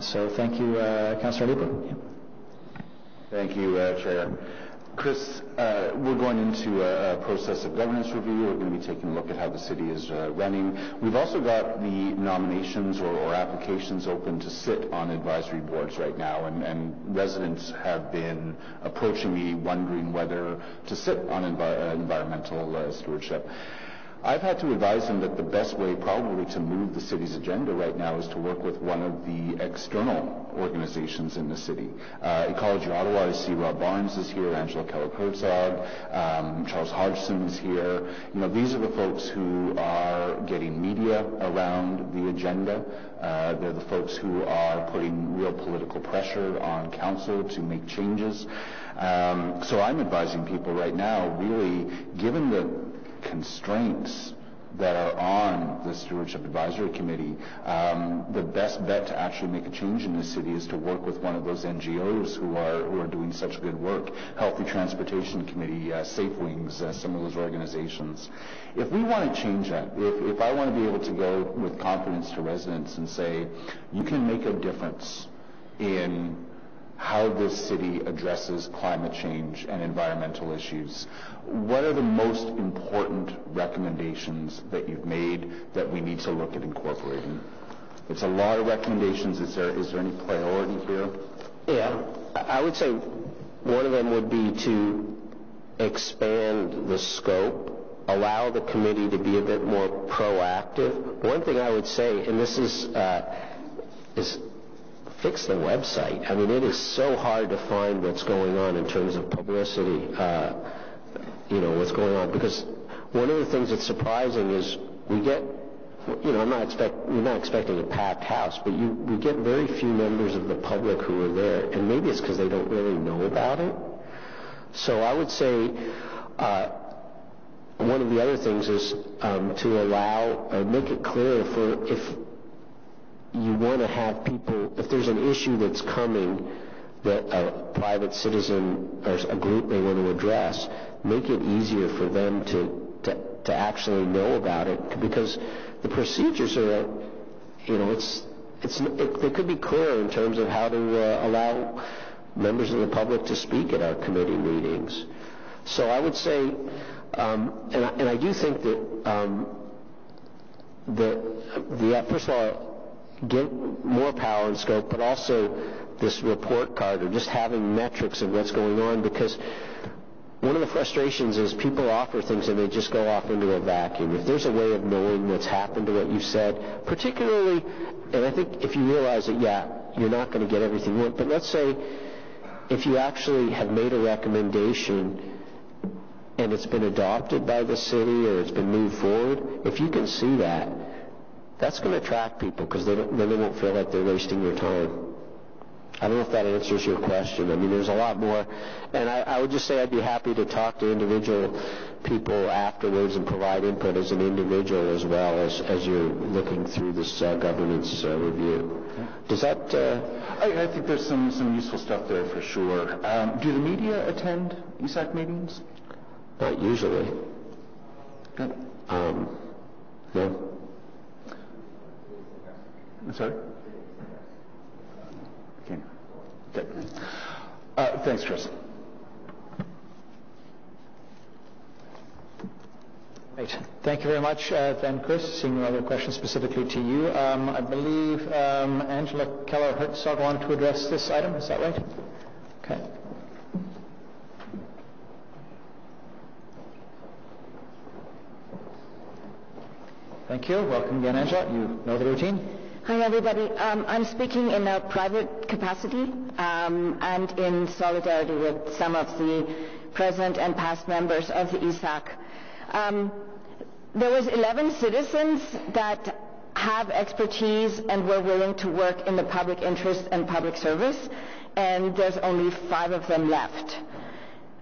So thank you, Councillor Lieber. Thank you, Chair. Chris, we're going into a process of governance review. We're going to be taking a look at how the city is running. We've also got the nominations or applications open to sit on advisory boards right now, and residents have been approaching me wondering whether to sit on environmental stewardship. I've had to advise them that the best way probably to move the city's agenda right now is to work with one of the external organizations in the city. Ecology Ottawa, I see Rob Barnes is here, Angela Keller-Herzog, Charles Hodgson is here. These are the folks who are getting media around the agenda. They're the folks who are putting real political pressure on council to make changes. So I'm advising people right now, really, given the constraints that are on the Stewardship Advisory Committee, the best bet to actually make a change in this city is to work with one of those NGOs who are doing such good work. Healthy Transportation Committee, Safe Wings, some of those organizations. If we want to change that, if I want to be able to go with confidence to residents and say, you can make a difference in how this city addresses climate change and environmental issues, what are the most important recommendations that you've made that we need to look at incorporating? It's a lot of recommendations. Is there any priority here? Yeah, I would say one of them would be to expand the scope, allow the committee to be a bit more proactive. One thing I would say, and this is fix the website. It is so hard to find what's going on in terms of publicity, what's going on. Because one of the things that's surprising is we get, we're not expecting a packed house, but we get very few members of the public who are there, and maybe it's because they don't really know about it. So I would say one of the other things is to allow or make it clear if you want to have people, if there's an issue that's coming that a private citizen or a group may want to address, make it easier for them to actually know about it, because the procedures are, they could be clearer in terms of how to allow members of the public to speak at our committee meetings. So I would say, and I do think that first of all, give more power and scope, but also this report card, or just having metrics of what's going on, because one of the frustrations is people offer things and they just go off into a vacuum. If there's a way of knowing what's happened to what you've said, particularly, and I think if you realize that, you're not going to get everything you want, but let's say if you actually have made a recommendation and it's been adopted by the city or it's been moved forward, if you can see that, that's going to attract people, because then they won't feel like they're wasting your time. I don't know if that answers your question. I mean, there's a lot more. And I would just say I'd be happy to talk to individual people afterwards and provide input as an individual as well as you're looking through this governance review. Does that... I think there's some useful stuff there for sure. Do the media attend ESAC meetings? Not usually. Good. No. Sorry? Okay. Thanks, Chris. Great. Thank you very much, then, Chris. Seeing no other questions specifically to you, I believe Angela Keller-Herzog wanted to address this item. Is that right? Okay. Thank you. Welcome again, Angela. You know the routine. Hi, everybody. I'm speaking in a private capacity and in solidarity with some of the present and past members of the ESAC. There was 11 citizens that have expertise and were willing to work in the public interest and public service, and there's only 5 of them left.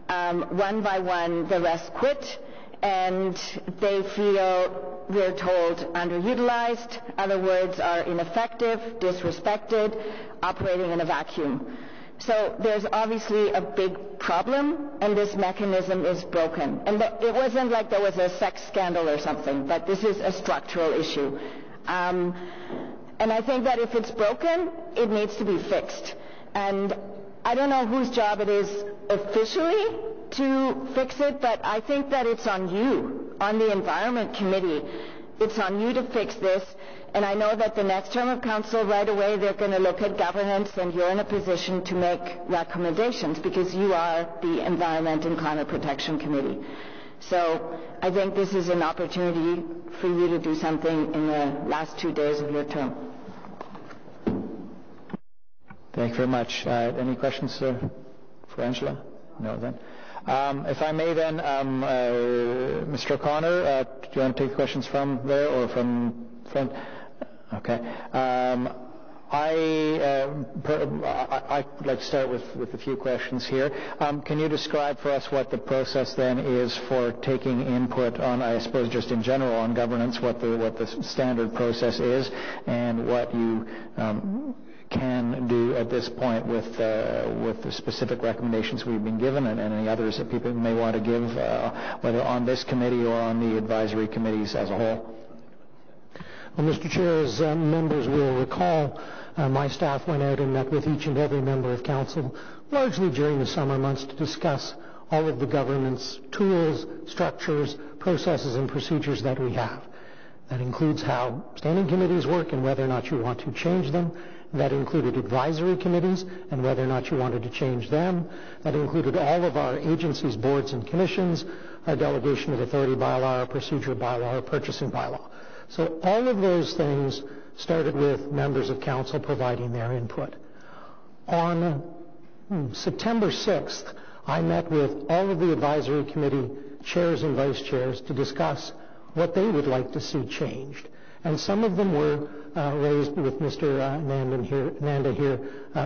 One by one, the rest quit, and they feel, we're told, underutilized, other words are ineffective, disrespected, operating in a vacuum. So there's obviously a big problem, and this mechanism is broken. And it wasn't like there was a sex scandal or something, but this is a structural issue. And I think that if it's broken, it needs to be fixed. And I don't know whose job it is officially to fix it, but I think that it's on you, on the Environment Committee. It's on you to fix this. And I know that the next term of council, right away, they're going to look at governance, and you're in a position to make recommendations because you are the Environment and Climate Protection Committee. So I think this is an opportunity for you to do something in the last 2 days of your term. Thank you very much. Any questions for Angela? No, then. If I may, then, Mr. O'Connor, do you want to take questions from there or from front? Okay. I'd like to start with a few questions here. Can you describe for us what the process then is for taking input on, I suppose just in general on governance, what the standard process is, and what you can do at this point with the specific recommendations we've been given, and any others that people may want to give, whether on this committee or on the advisory committees as a whole? Well, Mr. Chair, as members will recall, my staff went out and met with each and every member of council, largely during the summer months, to discuss all of the governance tools, structures, processes, and procedures that we have. That includes how standing committees work and whether or not you want to change them. That included advisory committees and whether or not you wanted to change them. That included all of our agencies, boards, and commissions, our delegation of authority bylaw, our procedure bylaw, our purchasing bylaw. So all of those things started with members of council providing their input. On September 6th, I met with all of the advisory committee chairs and vice chairs to discuss what they would like to see changed. And some of them were raised with Mr. Nanda here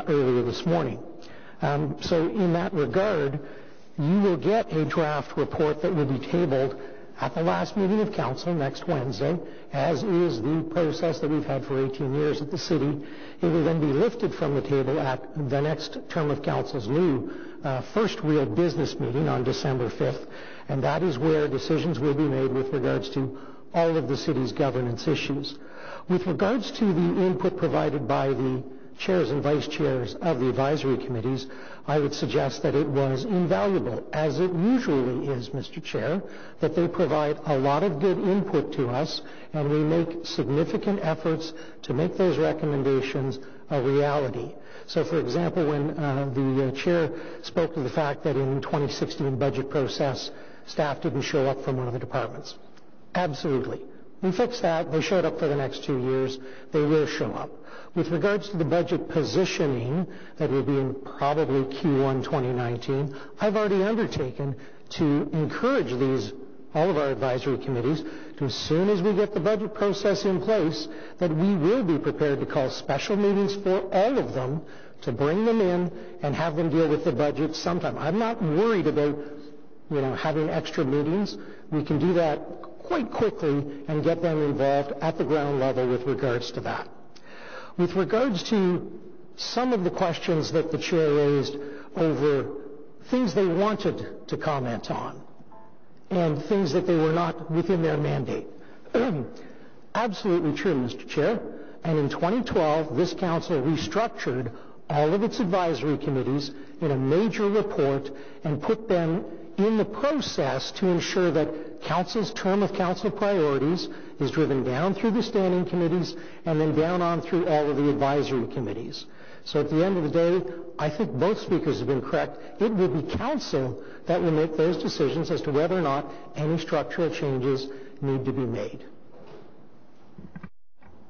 earlier this morning. So in that regard, you will get a draft report that will be tabled at the last meeting of council next Wednesday, as is the process that we've had for 18 years at the city. It will then be lifted from the table at the next term of council's new first real business meeting on December 5th, and that is where decisions will be made with regards to all of the city's governance issues. With regards to the input provided by the chairs and vice chairs of the advisory committees, I would suggest that it was invaluable, as it usually is, Mr. Chair, that they provide a lot of good input to us, and we make significant efforts to make those recommendations a reality. So, for example, when the chair spoke to the fact that in 2016 budget process, staff didn't show up from one of the departments. Absolutely. We fixed that. They showed up for the next 2 years. They will show up. With regards to the budget positioning that will be in probably Q1 2019, I've already undertaken to encourage all of our advisory committees, to, as soon as we get the budget process in place, that we will be prepared to call special meetings for all of them to bring them in and have them deal with the budget sometime. I'm not worried about, having extra meetings. We can do that quite quickly and get them involved at the ground level with regards to that. With regards to some of the questions that the chair raised over things they wanted to comment on and things that they were not within their mandate. Absolutely true, Mr. Chair. And in 2012, this council restructured all of its advisory committees in a major report and put them in the process to ensure that council's term of council priorities is driven down through the standing committees and then down on through all of the advisory committees. So at the end of the day, I think both speakers have been correct. It will be council that will make those decisions as to whether or not any structural changes need to be made.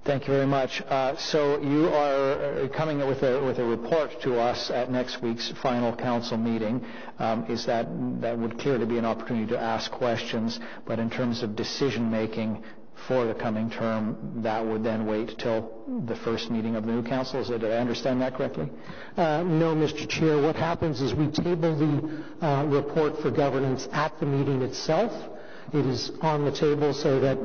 Thank you very much. So you are coming with a report to us at next week's final council meeting. That would clearly be an opportunity to ask questions, but in terms of decision making for the coming term, that would then wait till the first meeting of the new council. Did I understand that correctly? No, Mr. Chair. What happens is we table the report for governance at the meeting itself. It is on the table so that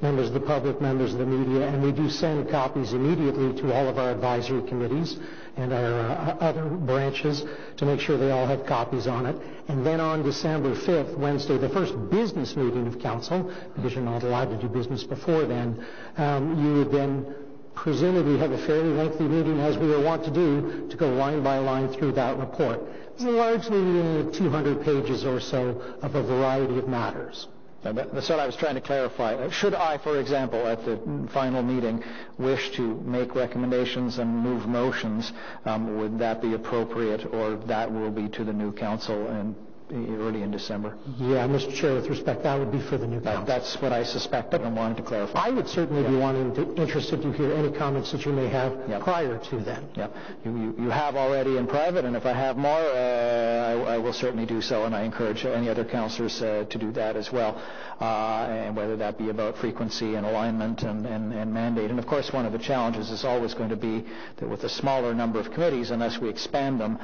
members of the public, members of the media, and we do send copies immediately to all of our advisory committees and our other branches to make sure they all have copies on it. And then on December 5th, Wednesday, the first business meeting of council, because you're not allowed to do business before then, you would then presumably have a fairly lengthy meeting, as we are wont to do, to go line by line through that report. It's largely 200 pages or so of a variety of matters. That's what I was trying to clarify. Should I, for example, at the final meeting, wish to make recommendations and move motions, would that be appropriate, or that will be to the new council and early in December? Yeah, Mr. Chair, with respect, that would be for the new council. That's what I suspected and wanted to clarify. I would certainly be interested to hear any comments that you may have prior to then. Yeah, you have already in private, and if I have more, I will certainly do so, and I encourage any other councillors to do that as well, and whether that be about frequency and alignment and mandate. And of course, one of the challenges is always going to be that with a smaller number of committees, unless we expand them,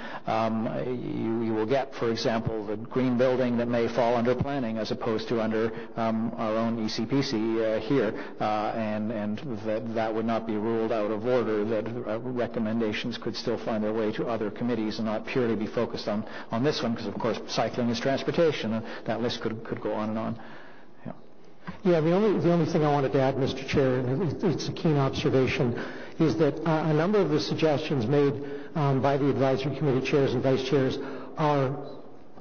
you will get, for example, the green building that may fall under planning as opposed to under our own ECPC here, and that would not be ruled out of order, that recommendations could still find their way to other committees and not purely be focused on this one, because of course cycling is transportation, and that list could go on and on. Yeah, the only thing I wanted to add, Mr. Chair, and it's a keen observation, is that a number of the suggestions made by the advisory committee chairs and vice chairs are,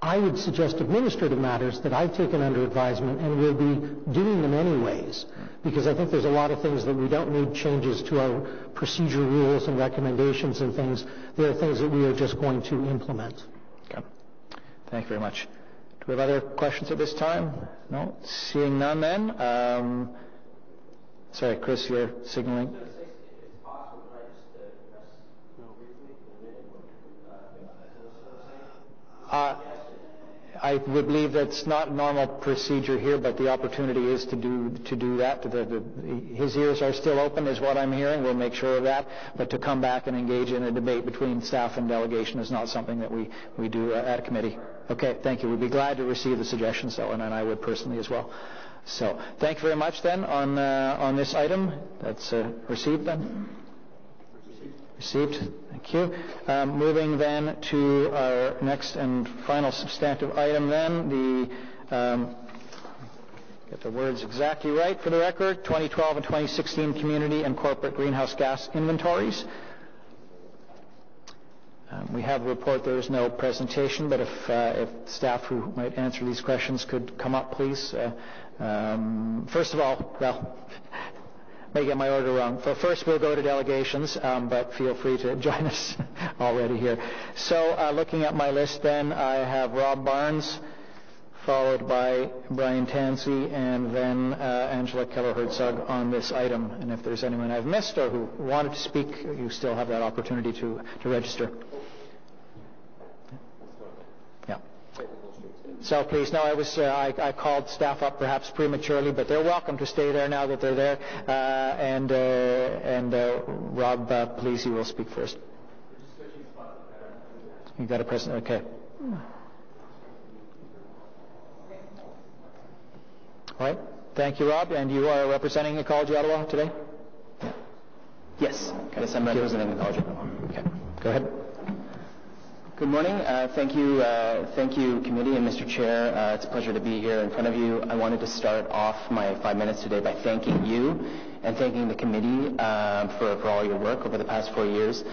I would suggest, administrative matters that I've taken under advisement and will be doing them anyways, because I think there's a lot of things that we don't need changes to our procedure rules and recommendations and things. There are things that we are just going to implement. Okay. Thank you very much. Do we have other questions at this time? No? Seeing none then. Sorry, Chris, you're signaling. I would believe that's not normal procedure here, but the opportunity is to do that. His ears are still open, is what I'm hearing. We'll make sure of that. But to come back and engage in a debate between staff and delegation is not something that we do at a committee. Okay, thank you. We'd be glad to receive the suggestions, though, and I would personally as well. So, thank you very much then on this item. That's received then. Received. Thank you. Moving then to our next and final substantive item then, get the words exactly right for the record, 2012 and 2016 community and corporate greenhouse gas inventories. We have a report. There is no presentation, but if staff who might answer these questions could come up, please. First of all, may get my order wrong. First, we'll go to delegations, but feel free to join us already here. So, looking at my list then, I have Rob Barnes, followed by Brian Tansey, and then Angela Keller-Herzog on this item. And if there's anyone I've missed or who wanted to speak, you still have that opportunity to register. Yeah. So please, no, I called staff up perhaps prematurely, but they're welcome to stay there now that they're there. And Rob, please, you will speak first. You got a present? Okay. All right. Thank you, Rob. And you are representing Ecology Ottawa today? Yeah. Yes. Yes, I'm representing Ecology Ottawa. Okay. Go ahead. Good morning. Thank you, committee and Mr. Chair. It's a pleasure to be here in front of you. I wanted to start off my 5 minutes today by thanking you and thanking the committee for all your work over the past 4 years.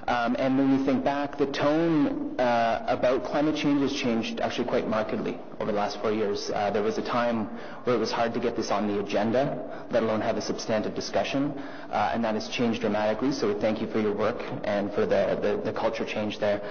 And when we think back, the tone about climate change has changed actually quite markedly over the last 4 years. There was a time where it was hard to get this on the agenda, let alone have a substantive discussion, and that has changed dramatically. So we thank you for your work and for the culture change there.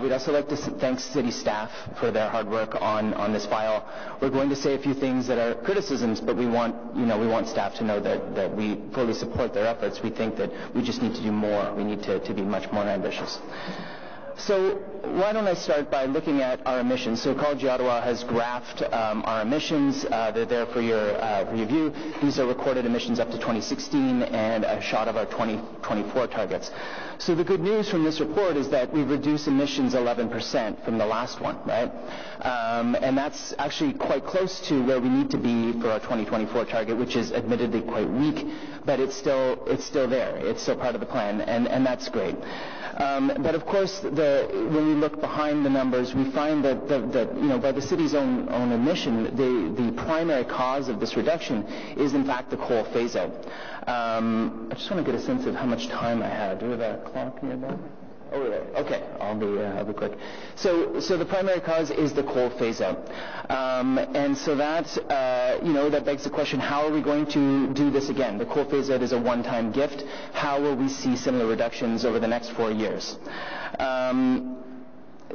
We'd also like to thank city staff for their hard work on this file. We're going to say a few things that are criticisms, but we want staff to know that we fully support their efforts. We think that we just need to do more. We need to be much more ambitious. So why don't I start by looking at our emissions? So Ecology Ottawa has graphed our emissions. They're there for your view. These are recorded emissions up to 2016 and a shot of our 2024 targets. So the good news from this report is that we've reduced emissions 11% from the last one, right? And that's actually quite close to where we need to be for our 2024 target, which is admittedly quite weak, but it's still there. It's still part of the plan, and that's great. But of course, when we look behind the numbers, we find that by the city's own admission, the primary cause of this reduction is in fact the coal phase-out. I just want to get a sense of how much time I have. Do we have a clock nearby? Oh, really? Okay, I'll be quick. So the primary cause is the coal phase-out, and so that begs the question: how are we going to do this again? The coal phase-out is a one-time gift. How will we see similar reductions over the next 4 years?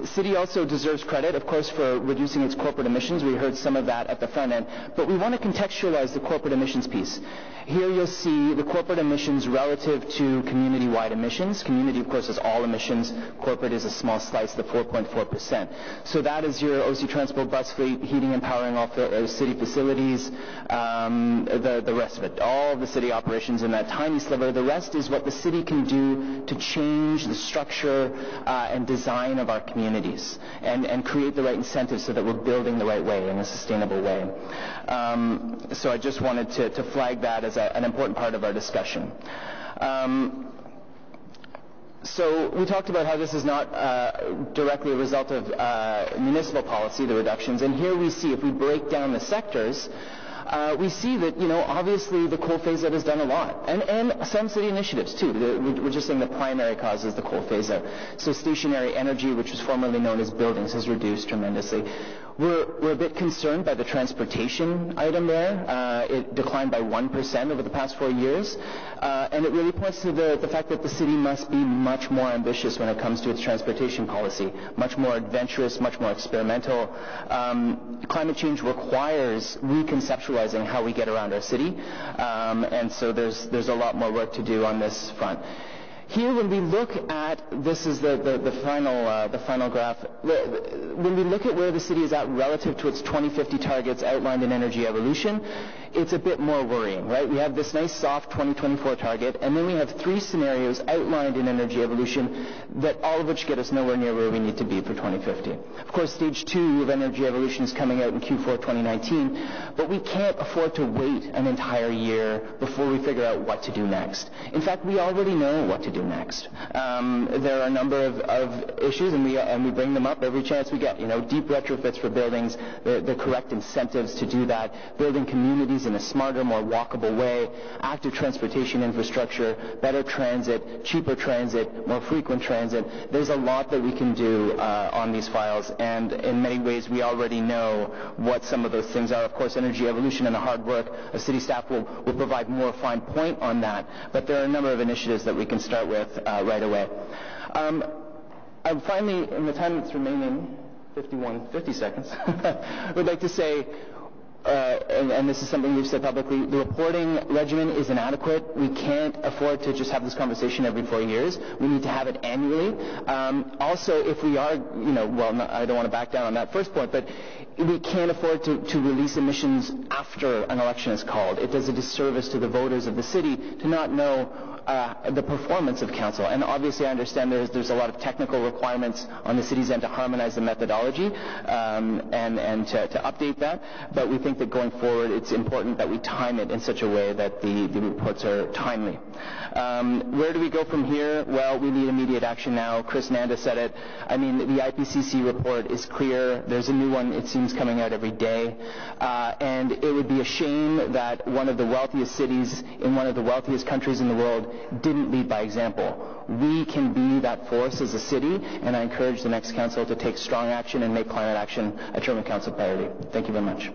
City also deserves credit, of course, for reducing its corporate emissions. We heard some of that at the front end, but we want to contextualize the corporate emissions piece. Here you'll see the corporate emissions relative to community-wide emissions. Community, of course, is all emissions. Corporate is a small slice, the 4.4%. So that is your OC Transport bus fleet, heating and powering all city facilities, the rest of it, all of the city operations in that tiny sliver. The rest is what the city can do to change the structure and design of our communities and create the right incentives so that we're building the right way in a sustainable way. So I just wanted to flag that as an important part of our discussion. So we talked about how this is not directly a result of municipal policy, the reductions, and here we see, if we break down the sectors, we see that, obviously the coal phase-out has done a lot, and some city initiatives too. We're just saying the primary cause is the coal phase-out. So stationary energy, which was formerly known as buildings, has reduced tremendously. We're a bit concerned by the transportation item there. It declined by 1% over the past 4 years, and it really points to the fact that the city must be much more ambitious when it comes to its transportation policy, much more adventurous, much more experimental. Climate change requires reconceptualizing how we get around our city, and so there's a lot more work to do on this front. Here, when we look at, this is the final graph, when we look at where the city is at relative to its 2050 targets outlined in Energy Evolution, it's a bit more worrying, right? We have this nice soft 2024 target, and then we have 3 scenarios outlined in Energy Evolution that all of which get us nowhere near where we need to be for 2050. Of course, stage 2 of Energy Evolution is coming out in Q4 2019, but we can't afford to wait an entire year before we figure out what to do next. In fact, we already know what to do next. There are a number of issues, and we bring them up every chance we get. Deep retrofits for buildings, the correct incentives to do that, building communities in a smarter, more walkable way, active transportation infrastructure, better transit, cheaper transit, more frequent transit. There's a lot that we can do on these files, and in many ways we already know what some of those things are. Of course, Energy Evolution and the hard work of city staff will provide more fine point on that, but there are a number of initiatives that we can start with right away. I finally, in the time that's remaining, 50 seconds, would like to say, and this is something we've said publicly, the reporting regimen is inadequate. We can't afford to just have this conversation every 4 years. We need to have it annually. Also, if we are, I don't want to back down on that first point, but we can't afford to release emissions after an election is called. It does a disservice to the voters of the city to not know the performance of council. And obviously I understand there's a lot of technical requirements on the city's end to harmonize the methodology and to update that, but we think that going forward it's important that we time it in such a way that the reports are timely. Where do we go from here? Well, we need immediate action now. Chris Nanda said it. I mean, the IPCC report is clear. There's a new one, it seems, coming out every day. And it would be a shame that one of the wealthiest cities in one of the wealthiest countries in the world didn't lead by example. We can be that force as a city, and I encourage the next council to take strong action and make climate action a term of council priority. Thank you very much.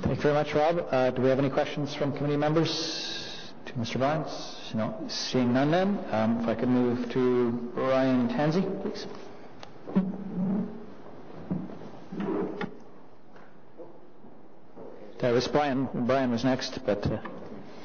Thank you very much, Rob. Do we have any questions from committee members to Mr. Barnes? No. Seeing none then, if I could move to Ryan Tansey, please. That was Brian. Brian was next, but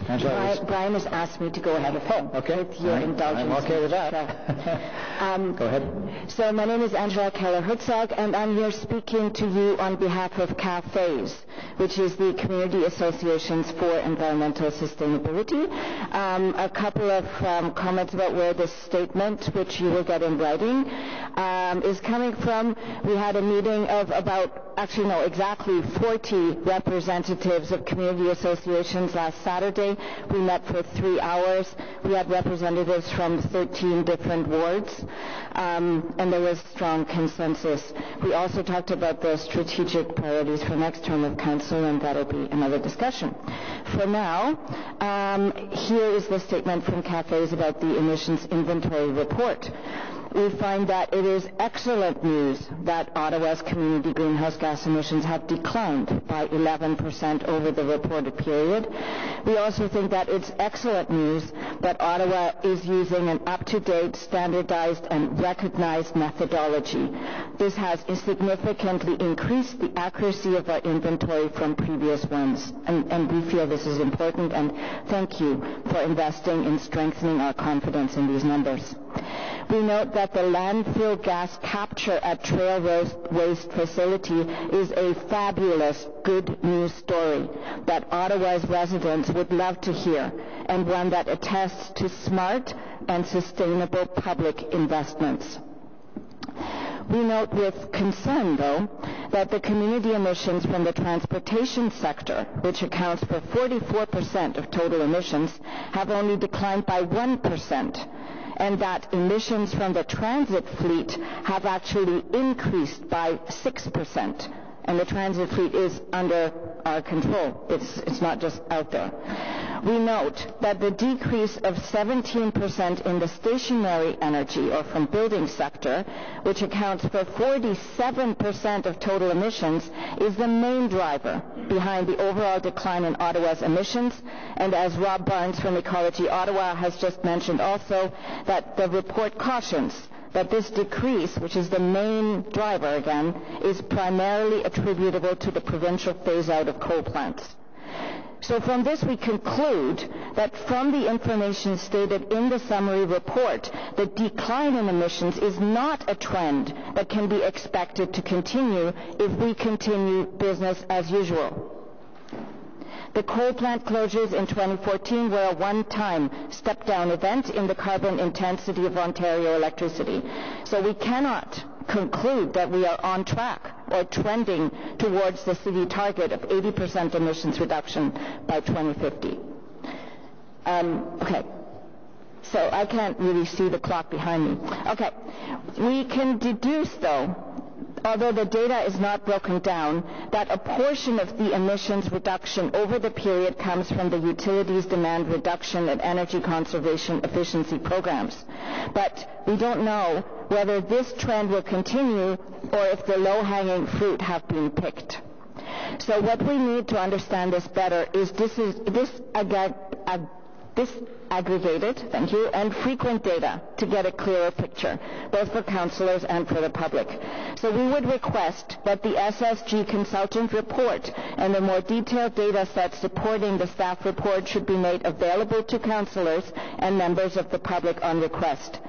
Angela Brian has asked me to go ahead of him. Okay. With your indulgence. I'm okay with that. Go ahead. So my name is Angela Keller-Herzog, and I'm here speaking to you on behalf of CAFES, which is the Community Associations for Environmental Sustainability. A couple of comments about where this statement, which you will get in writing, is coming from. We had a meeting of exactly 40 representatives of community associations last Saturday. We met for 3 hours. We had representatives from 13 different wards, and there was strong consensus. We also talked about the strategic priorities for next term of council, and that'll be another discussion. For now, here is the statement from CAFES about the emissions inventory report. We find that it is excellent news that Ottawa's community greenhouse gas emissions have declined by 11% over the reported period. We also think that it's excellent news that Ottawa is using an up-to-date, standardized, and recognized methodology. This has significantly increased the accuracy of our inventory from previous ones, and we feel this is important, and thank you for investing in strengthening our confidence in these numbers. We note that the landfill gas capture at Trail Waste Facility is a fabulous good news story that Ottawa's residents would love to hear, and one that attests to smart and sustainable public investments. We note with concern, though, that the community emissions from the transportation sector, which accounts for 44% of total emissions, have only declined by 1%. And that emissions from the transit fleet have actually increased by 6%. And the transit fleet is under our control. It's not just out there. We note that the decrease of 17% in the stationary energy or from building sector, which accounts for 47% of total emissions, is the main driver behind the overall decline in Ottawa's emissions. And as Rob Barnes from Ecology Ottawa has just mentioned also, that the report cautions that this decrease, which is the main driver again, is primarily attributable to the provincial phase-out of coal plants. So from this we conclude that from the information stated in the summary report, the decline in emissions is not a trend that can be expected to continue if we continue business as usual. The coal plant closures in 2014 were a one-time step-down event in the carbon intensity of Ontario electricity. So we cannot conclude that we are on track or trending towards the city target of 80% emissions reduction by 2050. Okay. So I can't really see the clock behind me. Okay. We can deduce, though, although the data is not broken down, that a portion of the emissions reduction over the period comes from the utilities demand reduction and energy conservation efficiency programs. But we don't know whether this trend will continue or if the low-hanging fruit have been picked. So what we need to understand this better is disaggregated, and frequent data to get a clearer picture, both for councillors and for the public. So we would request that the SSG consultant report and the more detailed data set supporting the staff report should be made available to councillors and members of the public on request.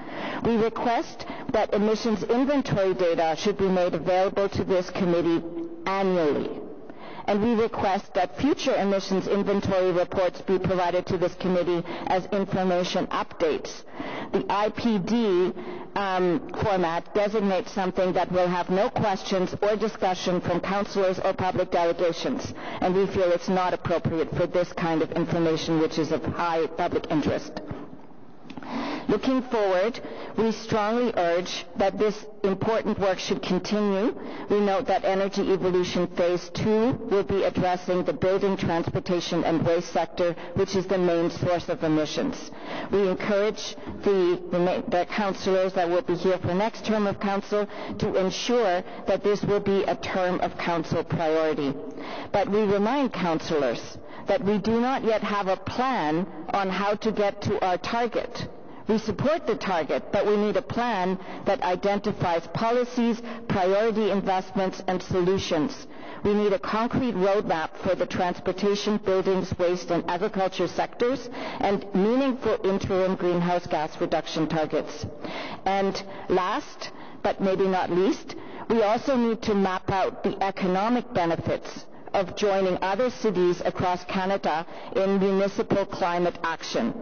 We request that emissions inventory data should be made available to this committee annually. and we request that future emissions inventory reports be provided to this committee as information updates. The IPD format designates something that will have no questions or discussion from councillors or public delegations, and we feel it's not appropriate for this kind of information which is of high public interest. Looking forward, we strongly urge that this important work should continue. We note that Energy Evolution Phase 2 will be addressing the building, transportation, and waste sector, which is the main source of emissions. We encourage the councillors that will be here for next term of council to ensure that this will be a term of council priority. But we remind councillors that we do not yet have a plan on how to get to our target. We support the target, but we need a plan that identifies policies, priority investments, and solutions. We need a concrete roadmap for the transportation, buildings, waste, and agriculture sectors, and meaningful interim greenhouse gas reduction targets. And last, but maybe not least, we also need to map out the economic benefits of joining other cities across Canada in municipal climate action.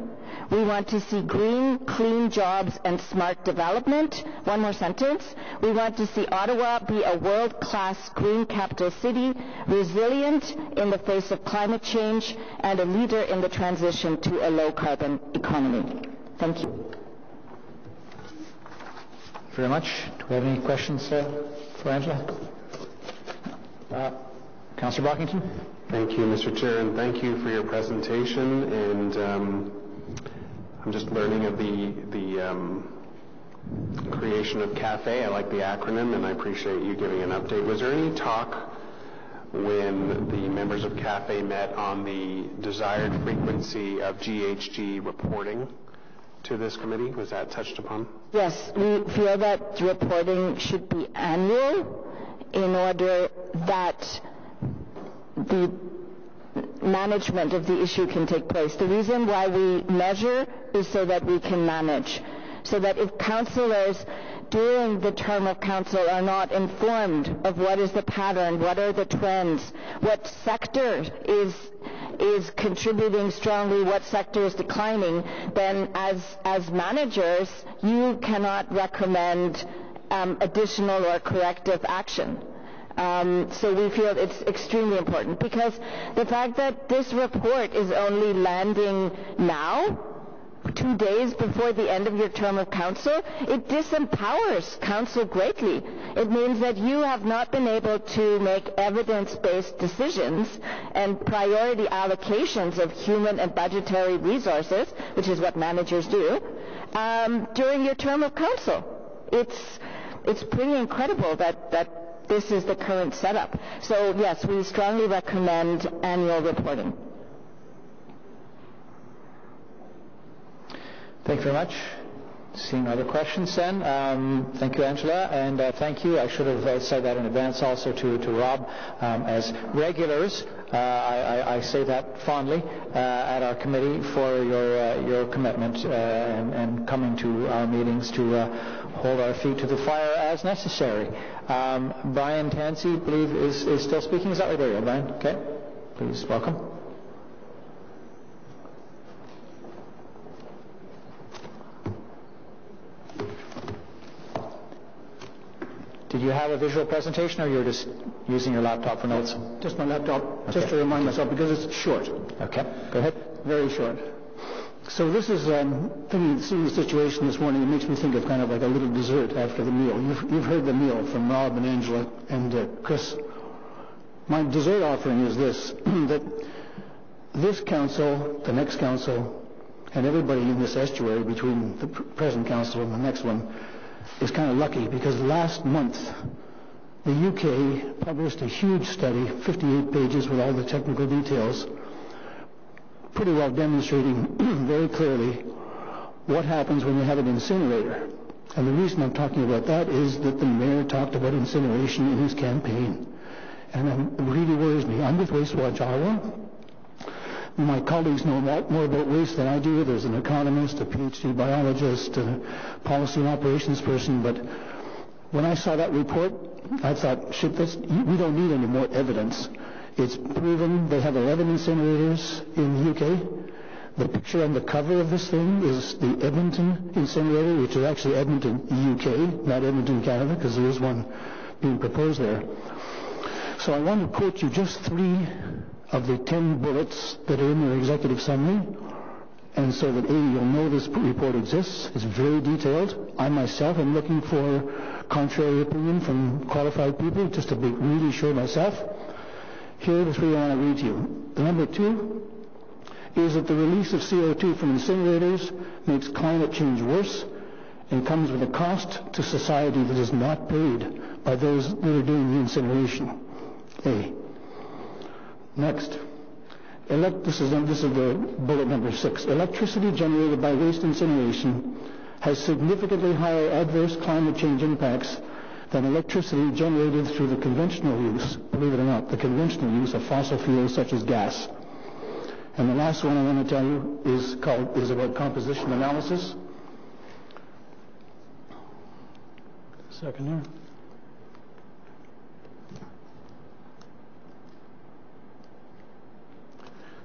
We want to see green, clean jobs and smart development. One more sentence. We want to see Ottawa be a world-class green capital city, resilient in the face of climate change, and a leader in the transition to a low-carbon economy. Thank you. Thank you very much. Do we have any questions for Angela? Councillor Brockington. Thank you, Mr. Chair, and thank you for your presentation. And I'm just learning of the creation of CAFE. I like the acronym, and I appreciate you giving an update. Was there any talk when the members of CAFE met on the desired frequency of GHG reporting to this committee? Was that touched upon? Yes, we feel that reporting should be annual in order that the management of the issue can take place. The reason why we measure is so that we can manage, so that if councillors during the term of council are not informed of what is the pattern, what are the trends, what sector is contributing strongly, what sector is declining, then as managers you cannot recommend additional or corrective action. So we feel it's extremely important, because the fact that this report is only landing now, 2 days before the end of your term of council, it disempowers council greatly. It means that you have not been able to make evidence-based decisions and priority allocations of human and budgetary resources, which is what managers do, during your term of council. It's pretty incredible that this is the current setup. So yes, we strongly recommend annual reporting. Thank you very much. Seeing other questions then. Thank you, Angela, and thank you. I should have said that in advance also to Rob. As regulars, I say that fondly at our committee for your commitment and coming to our meetings to hold our feet to the fire as necessary. Brian Tansey, I believe, is still speaking. Is that right? There you go, Brian. Okay. Please, welcome. Did you have a visual presentation, or you're just using your laptop for notes? Just my laptop, okay. Just to remind myself, because it's short. Okay, go ahead. Very short. So this is, seeing the situation this morning, it makes me think of kind of like a little dessert after the meal. You've heard the meal from Rob and Angela and Chris. My dessert offering is this, that this council, the next council, and everybody in this estuary between the present council and the next one is kind of lucky, because last month the UK published a huge study, 58 pages with all the technical details, pretty well demonstrating very clearly what happens when you have an incinerator. And the reason I'm talking about that is that the mayor talked about incineration in his campaign. And it really worries me. I'm with Waste Watch Ottawa. My colleagues know more about waste than I do. There's an economist, a PhD biologist, a policy and operations person. But when I saw that report, I thought, shit, we don't need any more evidence. It's proven they have 11 incinerators in the UK. The picture on the cover of this thing is the Edmonton incinerator, which is actually Edmonton, UK, not Edmonton, Canada, because there is one being proposed there. So I want to quote you just 3 of the 10 bullets that are in their executive summary, and so that you'll know this report exists. It's very detailed. I myself am looking for contrary opinion from qualified people, just to be really sure myself. Here are the 3 I want to read to you. The number 2 is that the release of CO2 from incinerators makes climate change worse and comes with a cost to society that is not paid by those that are doing the incineration. A. Next. This is the bullet number 6. Electricity generated by waste incineration has significantly higher adverse climate change impacts than electricity generated through the conventional use, believe it or not, the conventional use of fossil fuels such as gas. And the last one I want to tell you is about composition analysis. Second here.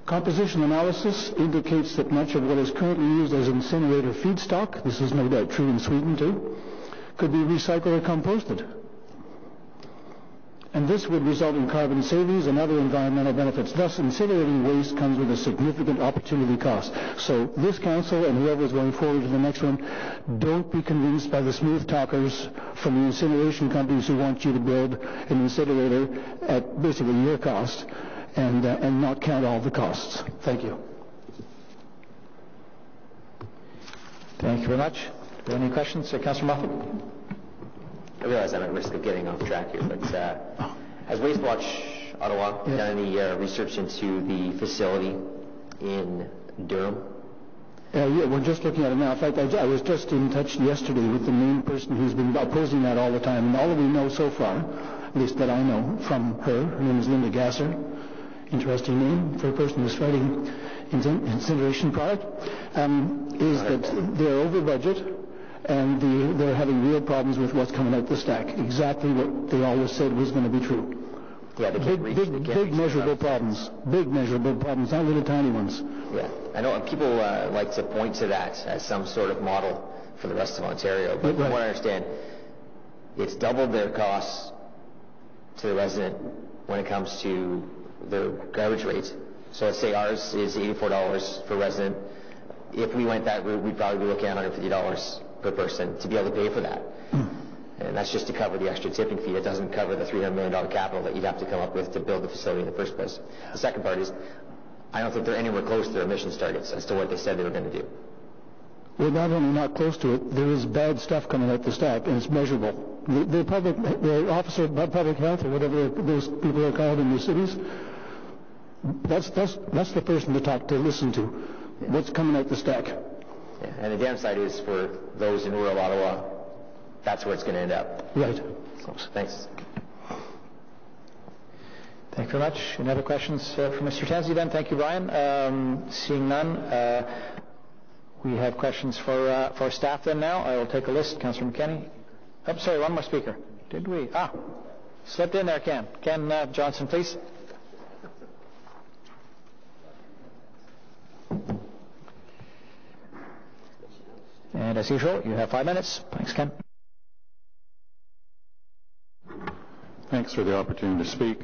Composition analysis indicates that much of what is currently used as incinerator feedstock, this is no doubt true in Sweden too, could be recycled or composted. And this would result in carbon savings and other environmental benefits. Thus, incinerating waste comes with a significant opportunity cost. So this council and whoever is going forward to the next one, don't be convinced by the smooth talkers from the incineration companies who want you to build an incinerator at basically your cost and not count all the costs. Thank you. Thank you very much. Do you have any questions? Councillor Moffat? I realize I'm at risk of getting off track here, but has Waste Watch Ottawa done any research into the facility in Durham? Yeah, we're just looking at it now. In fact, I was just in touch yesterday with the main person who's been opposing that all the time. And all that we know so far, at least that I know from her name is Linda Gasser. Interesting name for a person who's fighting incineration product, is that they're over budget and they're having real problems with what's coming out the stack. Exactly what they always said was going to be true. Yeah, they can't reach big measurable problems. Big measurable problems, not little tiny ones. Yeah, I know people like to point to that as some sort of model for the rest of Ontario, but from what I understand, it's doubled their costs to the resident when it comes to their garbage rates. So let's say ours is $84 per resident. If we went that route, we'd probably be looking at $150 per person to be able to pay for that. And that's just to cover the extra tipping fee. It doesn't cover the $300 million capital that you'd have to come up with to build the facility in the first place. The second part is, I don't think they're anywhere close to their emissions targets as to what they said they were going to do. We're not only not close to it, there is bad stuff coming out the stack, and it's measurable. The officer of public health, or whatever those people are called in the cities, that's the person to talk to, listen to. What's coming out the stack? Yeah, and the downside is for those in rural Ottawa, that's where it's going to end up. Right. So, thanks. Thank you very much. Any other questions for Mr. Tansey then? Thank you, Brian. Seeing none, we have questions for staff then now. I will take a list. Councillor McKenney. Oh, sorry, one more speaker. Did we? Slipped in there, Ken. Ken Johnson, please. And as usual, you have 5 minutes. Thanks, Ken. Thanks for the opportunity to speak.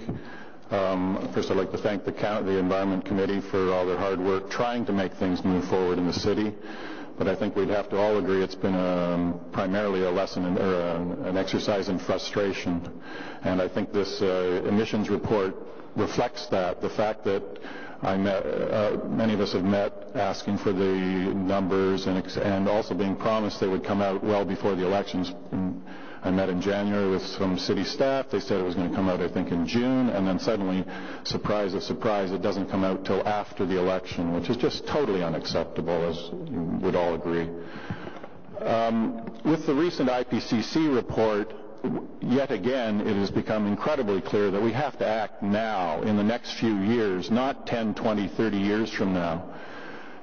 First, I'd like to thank the Environment Committee for all their hard work trying to make things move forward in the city. But I think we'd have to all agree it's been primarily a lesson an exercise in frustration. And I think this emissions report reflects that. The fact that many of us have met asking for the numbers and also being promised they would come out well before the elections. I met in January with some city staff. They said it was going to come out, I think, in June, and then suddenly, surprise of surprise, it doesn't come out till after the election, which is just totally unacceptable, as you would all agree. With the recent IPCC report, yet again, it has become incredibly clear that we have to act now, in the next few years, not 10, 20, 30 years from now.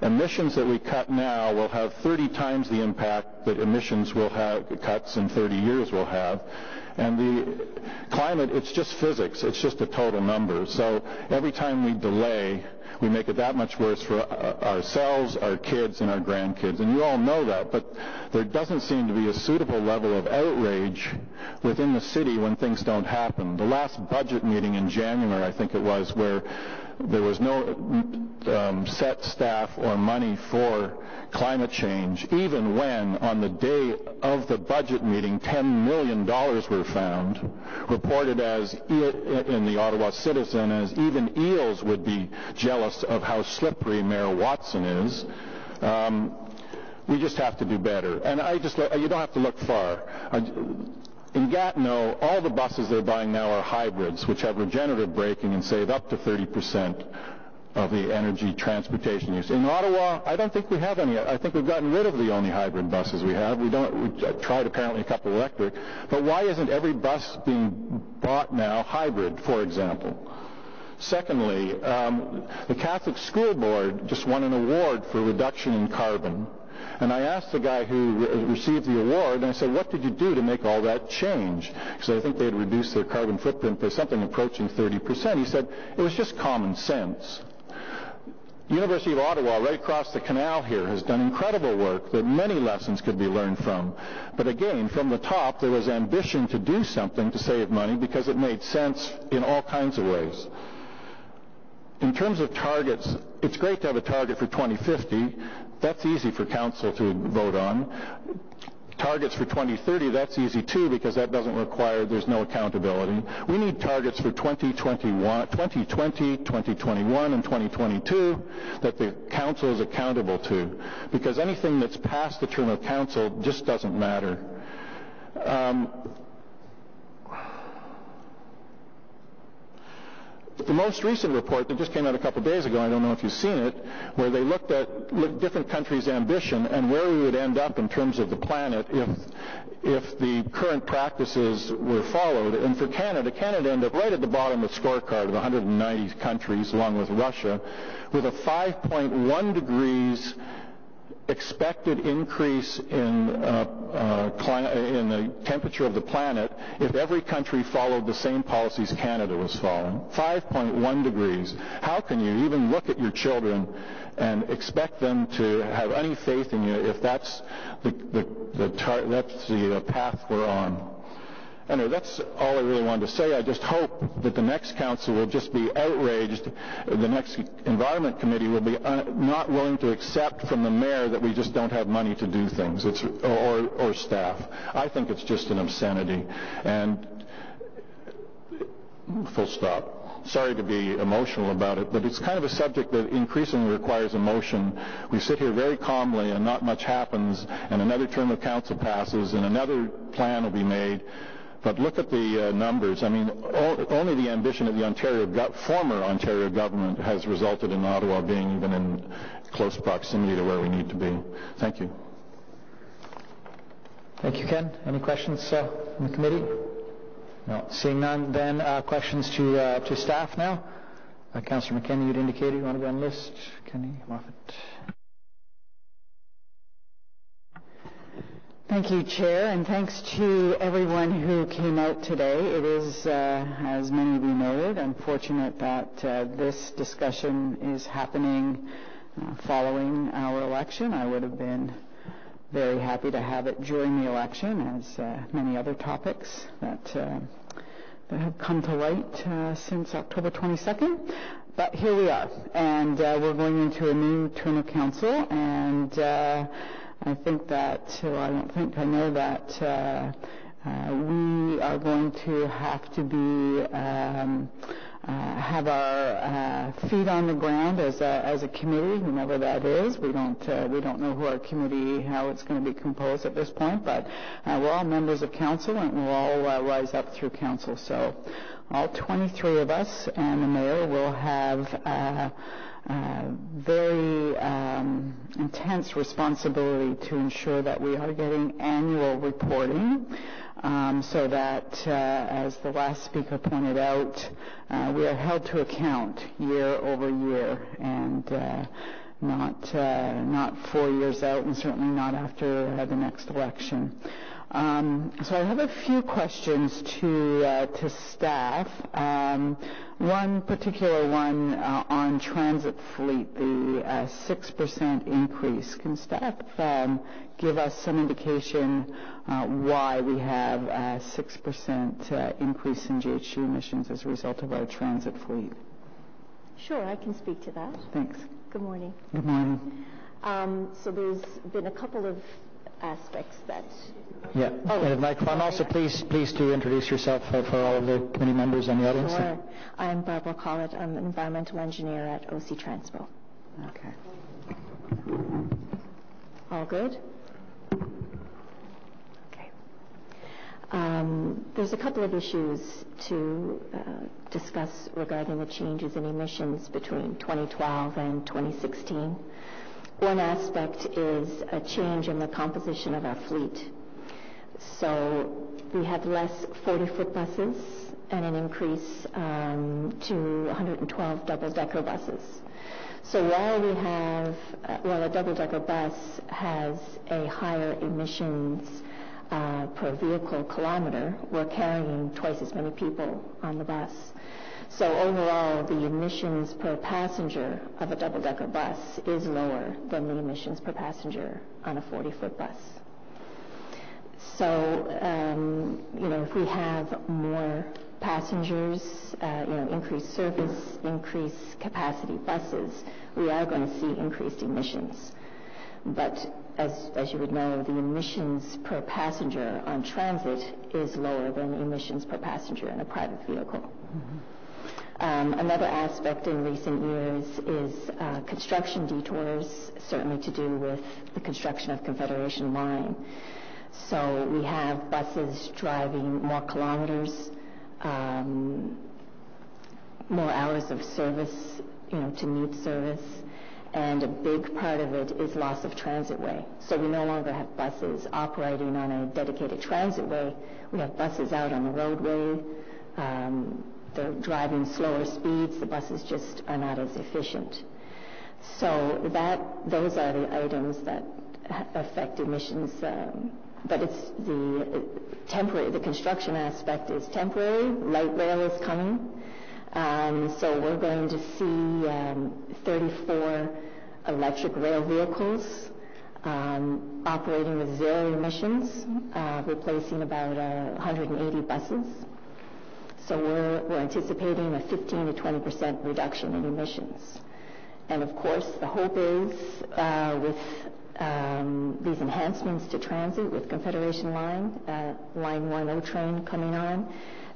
Emissions that we cut now will have 30 times the impact that emissions will have cuts in 30 years will have. And the climate, it's just physics. It's just a total number. So every time we delay, we make it that much worse for ourselves, our kids, and our grandkids. And you all know that, but there doesn't seem to be a suitable level of outrage within the city when things don't happen. The last budget meeting in January, I think it was, where there was no set staff or money for climate change, even when on the day of the budget meeting $10 million were found, reported as in the Ottawa Citizen as even eels would be jealous of how slippery Mayor Watson is. We just have to do better. And you don't have to look far. In Gatineau, all the buses they're buying now are hybrids, which have regenerative braking and save up to 30% of the energy transportation use. In Ottawa, I don't think we have any. I think we've gotten rid of the only hybrid buses we have. We tried apparently a couple electric. But why isn't every bus being bought now hybrid, for example? Secondly, the Catholic School Board just won an award for reduction in carbon. And I asked the guy who received the award, and I said, what did you do to make all that change? Because I think they had reduced their carbon footprint by something approaching 30%. He said, it was just common sense. University of Ottawa, right across the canal here, has done incredible work that many lessons could be learned from. But again, from the top, there was ambition to do something to save money because it made sense in all kinds of ways. In terms of targets, it's great to have a target for 2050. That's easy for council to vote on. Targets for 2030, that's easy too because that doesn't require, there's no accountability. We need targets for 2020, 2021, and 2022 that the council is accountable to, because anything that's past the term of council just doesn't matter. The most recent report that just came out a couple of days ago, I don't know if you've seen it, where they looked at different countries' ambition and where we would end up in terms of the planet if the current practices were followed. And for Canada ended up right at the bottom of the scorecard of 190 countries, along with Russia, with a 5.1 degrees expected increase in the temperature of the planet if every country followed the same policies Canada was following. 5.1 degrees. How can you even look at your children and expect them to have any faith in you if that's the path we're on? Anyway, that's all I really wanted to say. I just hope that the next council will just be outraged. The next Environment Committee will be not willing to accept from the mayor that we just don't have money to do things, or staff. I think it's just an obscenity. And full stop. Sorry to be emotional about it, but it's kind of a subject that increasingly requires emotion. We sit here very calmly and not much happens, and another term of council passes, and another plan will be made. But look at the numbers. I mean, only the ambition of the former Ontario government has resulted in Ottawa being even in close proximity to where we need to be. Thank you. Thank you, Ken. Any questions from the committee? No. Seeing none, then questions to staff now. Councillor McKenna, you'd indicated you want to be on the list. Kenny, Moffat. Thank you, Chair, and thanks to everyone who came out today. It is, as many of you noted, unfortunate that this discussion is happening following our election. I would have been very happy to have it during the election, as many other topics that have come to light since October 22nd. But here we are, and we're going into a new term of council, and I think that, I know that we are going to have to be, have our feet on the ground as a committee, whomever that is. We don't know who our committee, how it's going to be composed at this point, but we're all members of council, and we'll all rise up through council. So all 23 of us and the mayor will have very intense responsibility to ensure that we are getting annual reporting, so that, as the last speaker pointed out, we are held to account year over year, and not 4 years out, and certainly not after the next election. So I have a few questions to staff. One particular one on transit fleet, the 6% increase. Can staff give us some indication why we have a 6% increase in GHG emissions as a result of our transit fleet? Sure, I can speak to that. Thanks. Good morning. Good morning. So there's been a couple of aspects that... Yeah. Microphone. Also, please do introduce yourself for all of the committee members and the audience. Sure. I'm Barbara Collett. I'm an environmental engineer at OC Transpo. Okay. All good? Okay. There's a couple of issues to discuss regarding the changes in emissions between 2012 and 2016. One aspect is a change in the composition of our fleet. So we have less 40-foot buses and an increase to 112 double-decker buses. So while a double-decker bus has a higher emissions per vehicle kilometer, we're carrying twice as many people on the bus. So overall, the emissions per passenger of a double-decker bus is lower than the emissions per passenger on a 40-foot bus. So, if we have more passengers, increased service, increased capacity buses, we are going to see increased emissions. But as you would know, the emissions per passenger on transit is lower than emissions per passenger in a private vehicle. Mm-hmm. Another aspect in recent years is construction detours, certainly to do with the construction of Confederation Line. So we have buses driving more kilometers, more hours of service, to meet service, and a big part of it is loss of transit way. So we no longer have buses operating on a dedicated transit way. We have buses out on the roadway. They're driving slower speeds. The buses just are not as efficient. So those are the items that affect emissions. But it's the temporary. The construction aspect is temporary. Light rail is coming. So we're going to see 34 electric rail vehicles operating with zero emissions, replacing about 180 buses. So we're anticipating a 15 to 20% reduction in emissions. And of course, the hope is with these enhancements to transit with Confederation Line, Line 10 train coming on,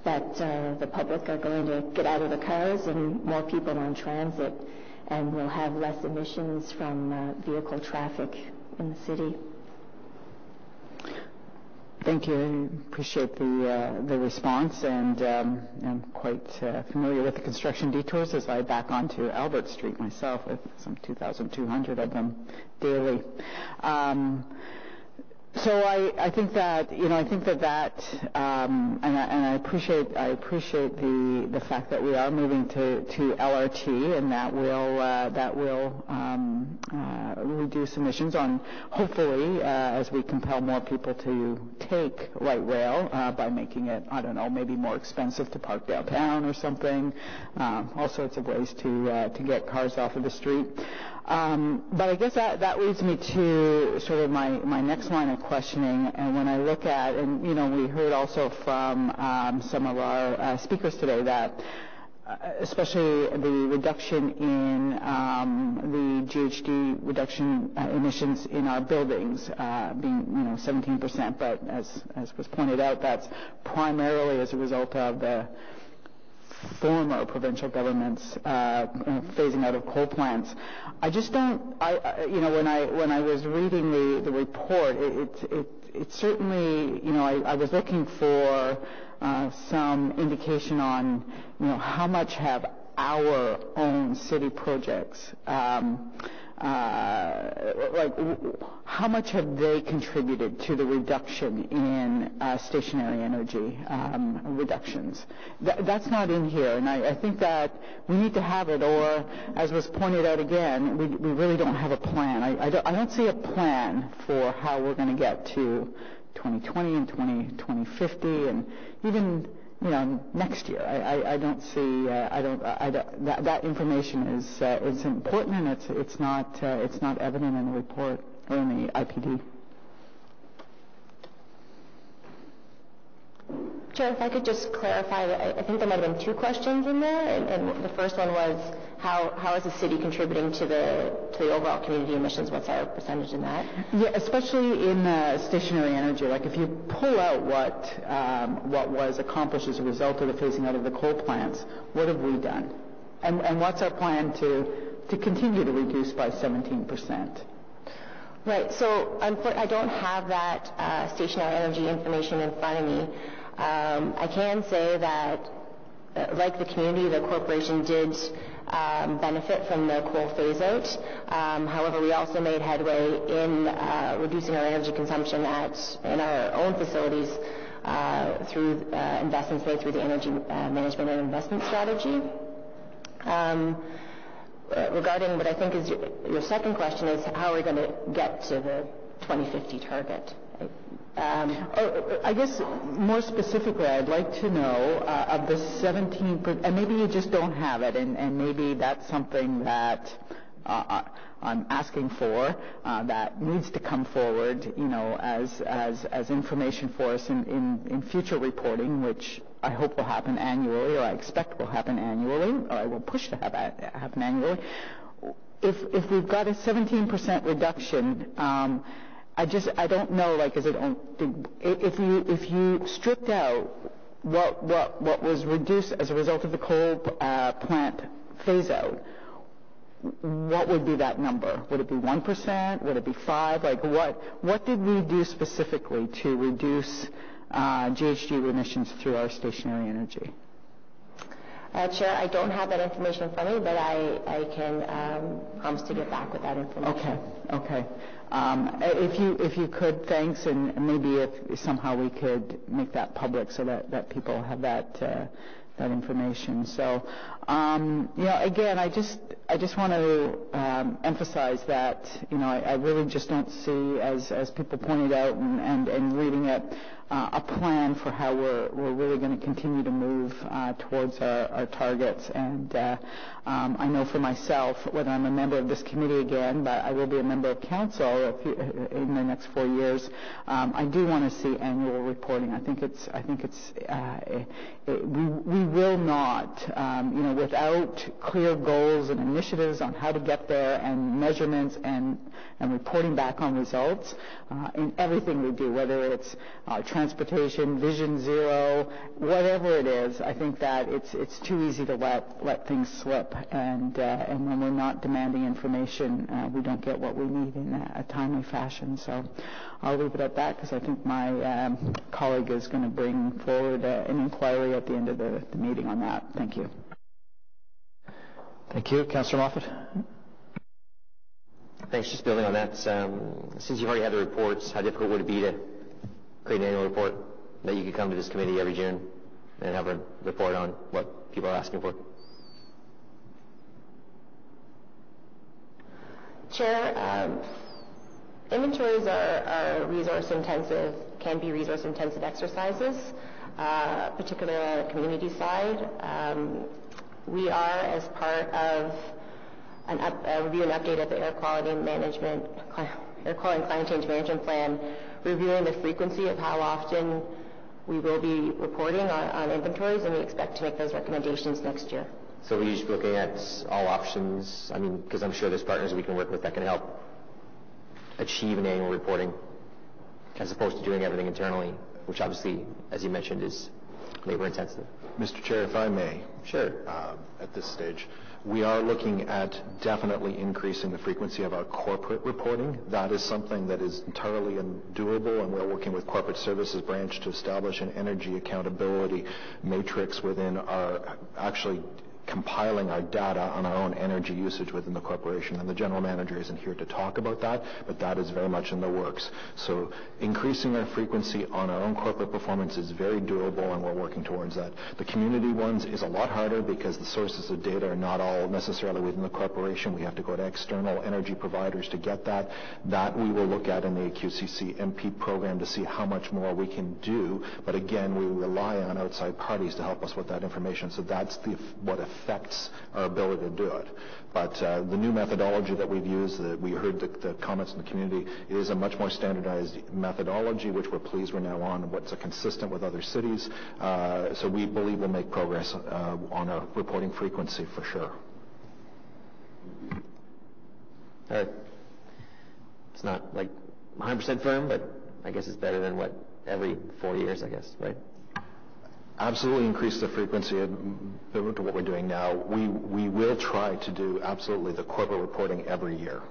that the public are going to get out of the cars and more people on transit, and we'll have less emissions from vehicle traffic in the city. Thank you. I appreciate the response, and I'm quite familiar with the construction detours as I back onto Albert Street myself with some 2,200 of them daily. So I think that and I appreciate the fact that we are moving to LRT, and that will reduce emissions on, hopefully, as we compel more people to take light rail by making it, I don't know, maybe more expensive to park downtown or something. All sorts of ways to get cars off of the street. But I guess that leads me to sort of my next line of questioning. And when I look at, and we heard also from some of our speakers today that especially the reduction in the GHG reduction emissions in our buildings being 17%, but as was pointed out, that's primarily as a result of the former provincial governments phasing out of coal plants. I just don't. When I was reading the report, it certainly, I was looking for some indication on, how much have our own city projects, how much have they contributed to the reduction in stationary energy reductions? That's not in here, and I think that we need to have it, or, as was pointed out again, we really don't have a plan. I don't see a plan for how we're going to get to 2020 and 2050, and even next year. I don't see. That information is important, and it's not evident in the report or in the IPD. Chair, if I could just clarify, I think there might have been two questions in there, and the first one was how is the city contributing to the overall community emissions? What's our percentage in that? Yeah, especially in stationary energy. Like if you pull out what was accomplished as a result of the phasing out of the coal plants, what have we done? And what's our plan to continue to reduce by 17%? Right. So I don't have that stationary energy information in front of me. I can say that, like the community, the corporation did benefit from the coal phase-out. However, we also made headway in reducing our energy consumption in our own facilities through investments made through the energy management and investment strategy. Regarding what I think is your second question is how are we going to get to the 2050 target? I guess more specifically, I'd like to know of the 17%, and maybe you just don't have it, and maybe that's something that I'm asking for that needs to come forward, as information for us in future reporting, which I hope will happen annually, or I expect will happen annually, or I will push to happen annually. If we've got a 17% reduction, I don't know, if you stripped out what was reduced as a result of the coal plant phase out, what would be that number? Would it be 1%? Would it be 5%? What did we do specifically to reduce GHG emissions through our stationary energy? Chair, I don't have that information in front of me, but I can promise to get back with that information. Okay. If you could, thanks, and maybe if somehow we could make that public so that people have that information. So, again, I just want to emphasize that, I really just don't see, as people pointed out and reading it, a plan for how we're really going to continue to move towards our targets. And I know for myself, whether I'm a member of this committee again, but I will be a member of council in the next 4 years, I do want to see annual reporting. I think we will not, without clear goals and initiatives on how to get there and measurements and reporting back on results in everything we do, whether it's transportation, Vision Zero, whatever it is. I think that it's too easy to let things slip, and when we're not demanding information, we don't get what we need in a timely fashion. So I'll leave it at that because I think my colleague is going to bring forward an inquiry at the end of the meeting on that. Thank you. Thank you. Councillor Moffat. Thanks. Just building on that, since you've already had the reports, how difficult would it be to create an annual report that you could come to this committee every June and have a report on what people are asking for? Chair, inventories are resource-intensive, can be resource-intensive exercises, particularly on the community side. We are, as part of a review and update of the Air Quality and Climate Change Management Plan, reviewing the frequency of how often we will be reporting on inventories, and we expect to make those recommendations next year. So we're just looking at all options, because I'm sure there's partners we can work with that can help achieve an annual reporting, as opposed to doing everything internally, which obviously, as you mentioned, is labor-intensive. Mr. Chair, if I may. Sure. At this stage, we are looking at definitely increasing the frequency of our corporate reporting. That is something that is entirely doable, and we're working with Corporate Services Branch to establish an energy accountability matrix within our actually compiling our data on our own energy usage within the corporation. And the general manager isn't here to talk about that, but that is very much in the works. So increasing our frequency on our own corporate performance is very doable, and we're working towards that. The community ones is a lot harder because the sources of data are not all necessarily within the corporation. We have to go to external energy providers to get that. That we will look at in the QCC MP program to see how much more we can do. But again, we rely on outside parties to help us with that information. So that's what affects our ability to do it. But the new methodology that we've used, we heard the comments in the community, it is a much more standardized methodology, which we're pleased we're now on, what's consistent with other cities. So we believe we'll make progress on our reporting frequency for sure. All right. It's not like 100% firm, but I guess it's better than every 4 years, I guess, right? Absolutely increase the frequency to what we're doing now. We will try to do absolutely the corporate reporting every year.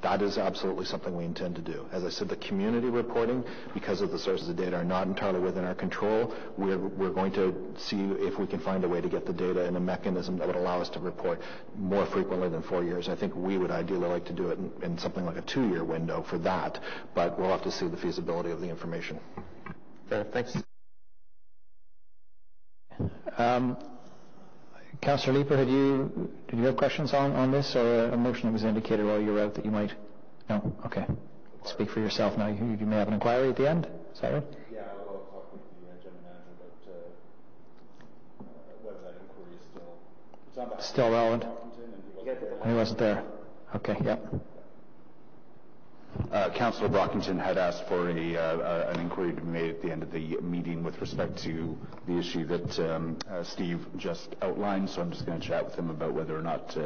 That is absolutely something we intend to do. As I said, the community reporting, because of the sources of data, are not entirely within our control. We're going to see if we can find a way to get the data in a mechanism that would allow us to report more frequently than 4 years. I think we would ideally like to do it in something like a 2-year window for that, but we'll have to see the feasibility of the information. Fair enough. Thanks. Councillor Leeper, did you have questions on this, or a motion that was indicated while you were out that you might? No? Okay. Speak for yourself now. You may have an inquiry at the end. Is that right? Yeah, I'll talk with the general manager about whether that inquiry is still relevant. He wasn't there. Okay, yep. Councillor Brockington had asked for an inquiry to be made at the end of the meeting with respect to the issue that Steve just outlined, so I'm just going to chat with him about whether or not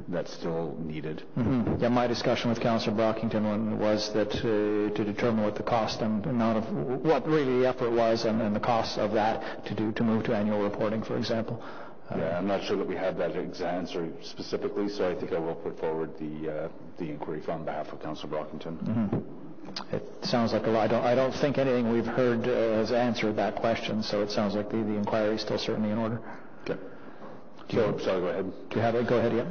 that's still needed. Mm-hmm. Yeah, my discussion with Councillor Brockington was that to determine what the cost and amount of what really the effort was and the cost of that to move to annual reporting, for example. Yeah, I'm not sure that we have that answer specifically, so I think I will put forward the inquiry on behalf of Councillor Brockington. Mm-hmm. It sounds like a lot. I don't think anything we've heard has answered that question, so it sounds like the inquiry is still certainly in order. Okay. Sorry, go ahead. Do you have it? Go ahead, yeah.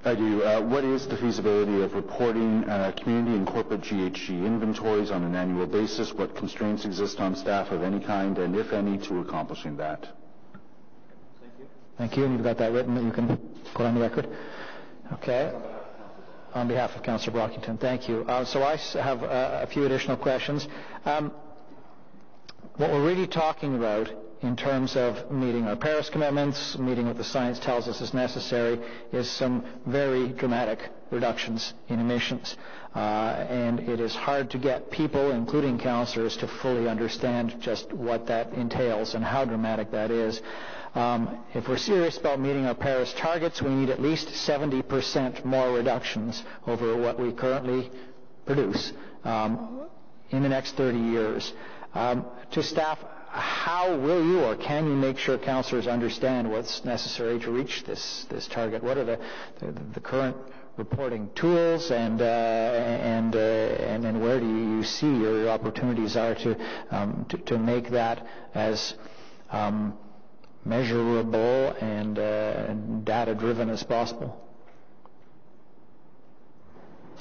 I do. What is the feasibility of reporting community and corporate GHG inventories on an annual basis? What constraints exist on staff of any kind, and if any, to accomplishing that? Thank you, and you've got that written that you can put on the record. Okay. On behalf of Councillor Brockington, thank you. So I have a few additional questions. What we're really talking about in terms of meeting our Paris commitments, meeting what the science tells us is necessary, is some very dramatic reductions in emissions. And it is hard to get people, including councillors, to fully understand just what that entails and how dramatic that is. If we're serious about meeting our Paris targets, we need at least 70% more reductions over what we currently produce in the next 30 years. To staff, how will you or can you make sure councillors understand what's necessary to reach this target? What are the current reporting tools, and where do you see your opportunities are to make that as measurable and data-driven as possible?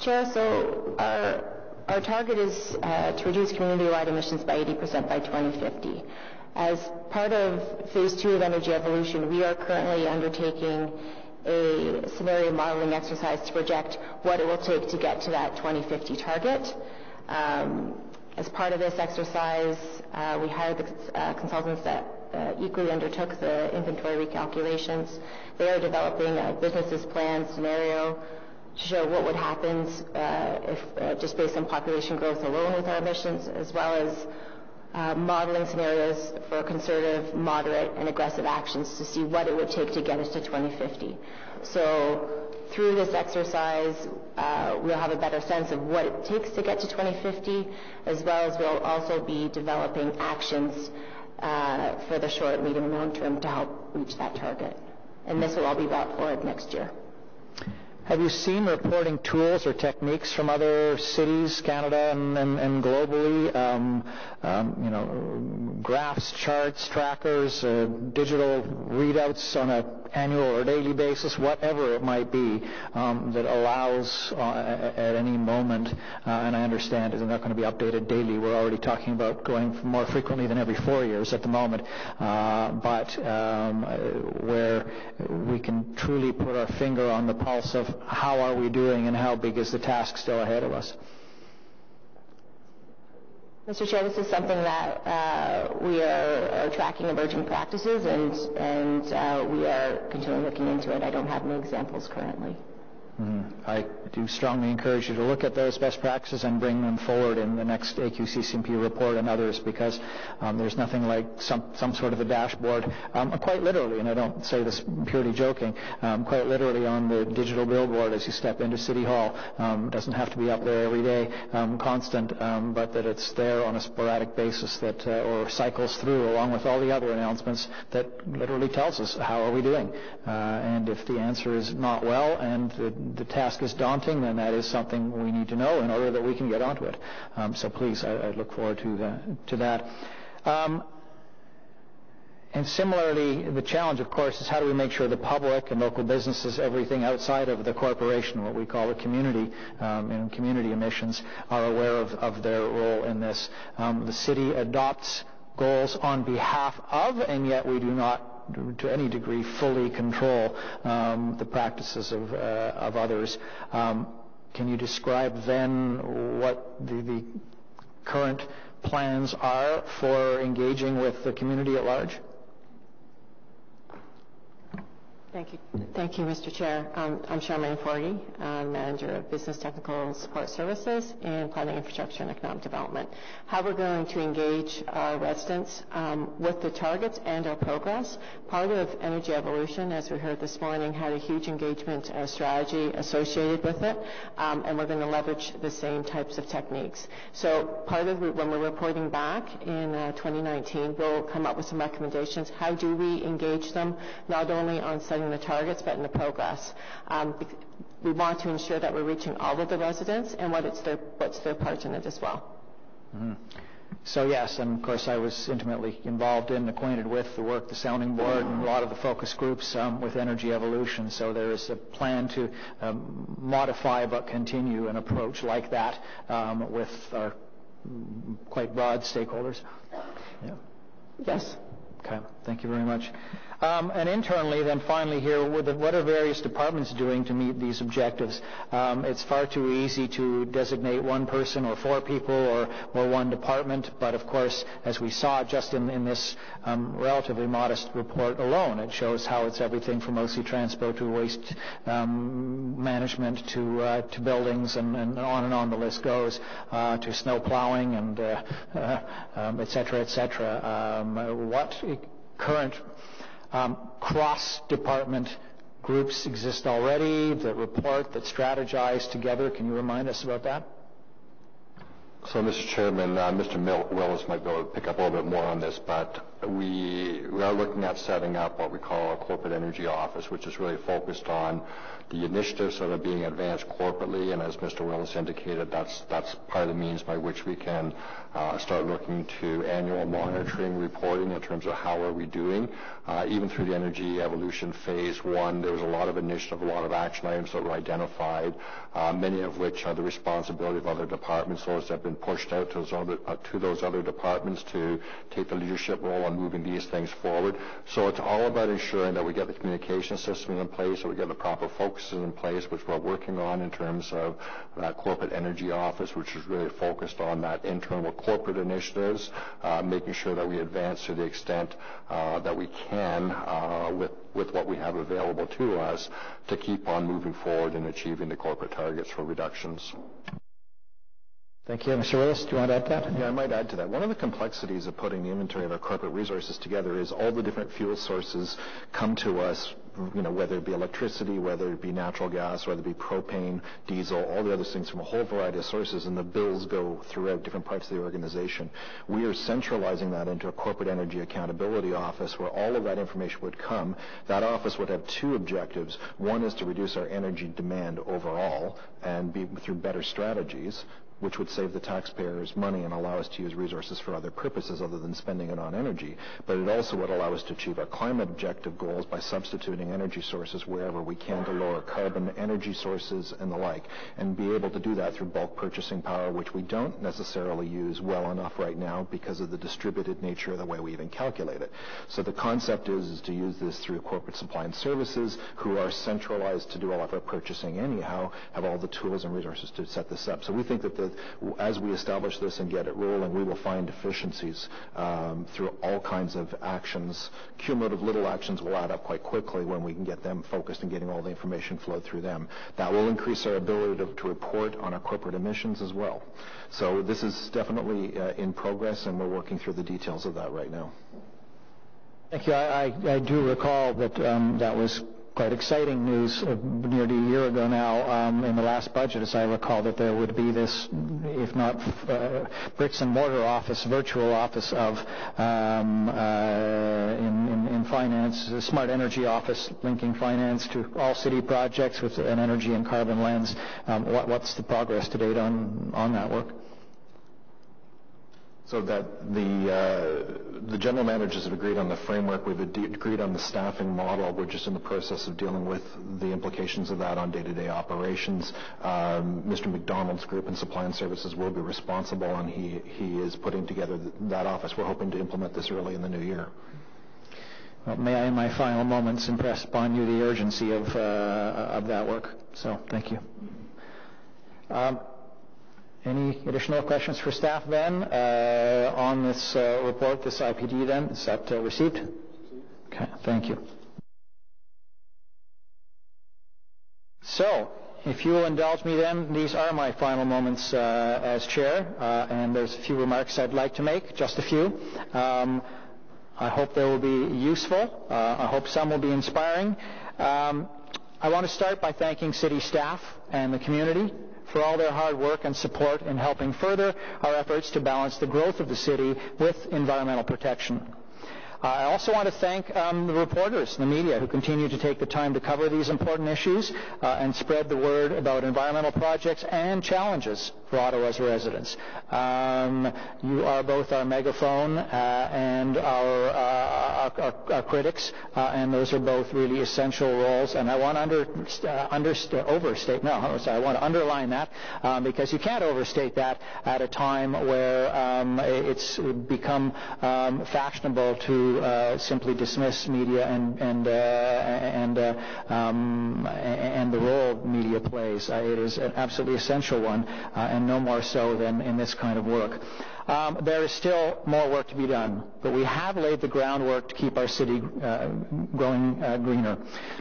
Chair, so our target is to reduce community-wide emissions by 80% by 2050. As part of Phase 2 of Energy Evolution, we are currently undertaking a scenario modeling exercise to project what it will take to get to that 2050 target. As part of this exercise, we hired the consultants that equally undertook the inventory recalculations. They are developing a business plan scenario to show what would happen if just based on population growth alone with our emissions, as well as modeling scenarios for conservative, moderate, and aggressive actions to see what it would take to get us to 2050. So through this exercise, we'll have a better sense of what it takes to get to 2050, as well as we'll also be developing actions for the short, medium, and long term to help reach that target. And this will all be brought forward next year. Have you seen reporting tools or techniques from other cities, Canada and globally? Graphs, charts, trackers, digital readouts on an annual or daily basis, whatever it might be, that allows at any moment, and I understand it's not going to be updated daily. We're already talking about going more frequently than every 4 years at the moment, but where we can truly put our finger on the pulse of how are we doing and how big is the task still ahead of us. Mr. Chair, this is something that we are tracking emerging practices, and we are continually looking into it. I don't have any examples currently. I do strongly encourage you to look at those best practices and bring them forward in the next AQCCMP report and others, because there's nothing like some sort of a dashboard, quite literally, and I don't say this purely joking, quite literally on the digital billboard as you step into City Hall. It doesn't have to be up there every day, constant, but that it's there on a sporadic basis that or cycles through along with all the other announcements that literally tells us how are we doing. And if the answer is not well and the task is daunting, then that is something we need to know in order that we can get onto it. So please, I look forward to that. And similarly, the challenge, of course, is how do we make sure the public and local businesses, everything outside of the corporation, what we call the community, and community emissions, are aware of their role in this. The city adopts goals on behalf of, and yet we do not to any degree fully control the practices of others. Can you describe then what the current plans are for engaging with the community at large? Thank you, Mr. Chair. I'm Charmaine Forgy. I'm Manager of Business Technical Support Services in Planning, Infrastructure, and Economic Development. How we're going to engage our residents with the targets and our progress. Part of Energy Evolution, as we heard this morning, had a huge engagement strategy associated with it, and we're going to leverage the same types of techniques. So part of when we're reporting back in 2019, we'll come up with some recommendations. How do we engage them, not only on setting the targets, but in the progress. We want to ensure that we're reaching all of the residents and what's their part in it as well. So yes, and of course I was intimately involved in, acquainted with the work, the sounding board, and a lot of the focus groups with Energy Evolution. So there is a plan to modify but continue an approach like that with our quite broad stakeholders. Yeah. Yes. Okay, thank you very much. And internally, then finally here, what are various departments doing to meet these objectives? It's far too easy to designate one person or 4 people or one department, but of course, as we saw just in this relatively modest report alone, it shows how it's everything from OC Transpo to waste management to buildings and on the list goes, to snow plowing and et cetera, et cetera. What current cross-department groups exist already that report, that strategize together? Can you remind us about that? So, Mr. Chairman, Mr. Willis might be able to pick up a little bit more on this, but we are looking at setting up what we call a corporate energy office, which is really focused on the initiatives that are being advanced corporately, and as Mr. Willis indicated, that's part of the means by which we can start looking to annual monitoring, reporting in terms of how are we doing. Even through the Energy Evolution Phase 1, there was a lot of initiative, a lot of action items that were identified, many of which are the responsibility of other departments. Those have been pushed out to those other departments to take the leadership role on moving these things forward. So it's all about ensuring that we get the communication system in place, that we get the proper focuses in place, which we're working on in terms of that corporate energy office, which is really focused on that internal corporate initiatives, making sure that we advance to the extent that we can with what we have available to us to keep on moving forward and achieving the corporate targets for reductions. Thank you. Mr. Willis, do you want to add to that? Yeah, I might add to that. One of the complexities of putting the inventory of our corporate resources together is all the different fuel sources come to us, whether it be electricity, whether it be natural gas, whether it be propane, diesel, all the other things from a whole variety of sources, and the bills go throughout different parts of the organization. We are centralizing that into a corporate energy accountability office where all of that information would come. That office would have two objectives. One is to reduce our energy demand overall and be through better strategies, which would save the taxpayers money and allow us to use resources for other purposes other than spending it on energy. But it also would allow us to achieve our climate objective goals by substituting energy sources wherever we can to lower carbon energy sources and the like, and be able to do that through bulk purchasing power, which we don't necessarily use well enough right now because of the distributed nature of the way we even calculate it. So the concept is to use this through corporate supply and services, who are centralized to do all of our purchasing anyhow, have all the tools and resources to set this up. So we think that as we establish this and get it rolling, we will find efficiencies through all kinds of actions. Cumulative little actions will add up quite quickly when we can get them focused and getting all the information flowed through them. That will increase our ability to report on our corporate emissions as well. So this is definitely in progress, and we're working through the details of that right now. Thank you. I do recall that that was quite exciting news nearly a year ago now in the last budget, as I recall, that there would be this, if not bricks and mortar office, virtual office of in finance, a smart energy office linking finance to all city projects with an energy and carbon lens. What's the progress to date on that work? So that the general managers have agreed on the framework. We've agreed on the staffing model. We're just in the process of dealing with the implications of that on day-to-day operations. Mr. McDonald's group in supply and services will be responsible, and he is putting together that office. We're hoping to implement this early in the new year. Well, may I, in my final moments, impress upon you the urgency of that work. So, thank you. Any additional questions for staff then on this report, this IPD then? Is that received? Okay, thank you. So, if you will indulge me then, these are my final moments as chair, and there's a few remarks I'd like to make, just a few. I hope they will be useful. I hope some will be inspiring. I want to start by thanking city staff and the community for all their hard work and support in helping further our efforts to balance the growth of the city with environmental protection. I also want to thank the reporters, the media, who continue to take the time to cover these important issues and spread the word about environmental projects and challenges for Ottawa's residents. You are both our megaphone and our critics, and those are both really essential roles. And I want to underline that because you can't overstate that at a time where it's become fashionable to simply dismiss media and the role media plays. It is an absolutely essential one, and no more so than in this kind of work. There is still more work to be done, but we have laid the groundwork to keep our city growing greener.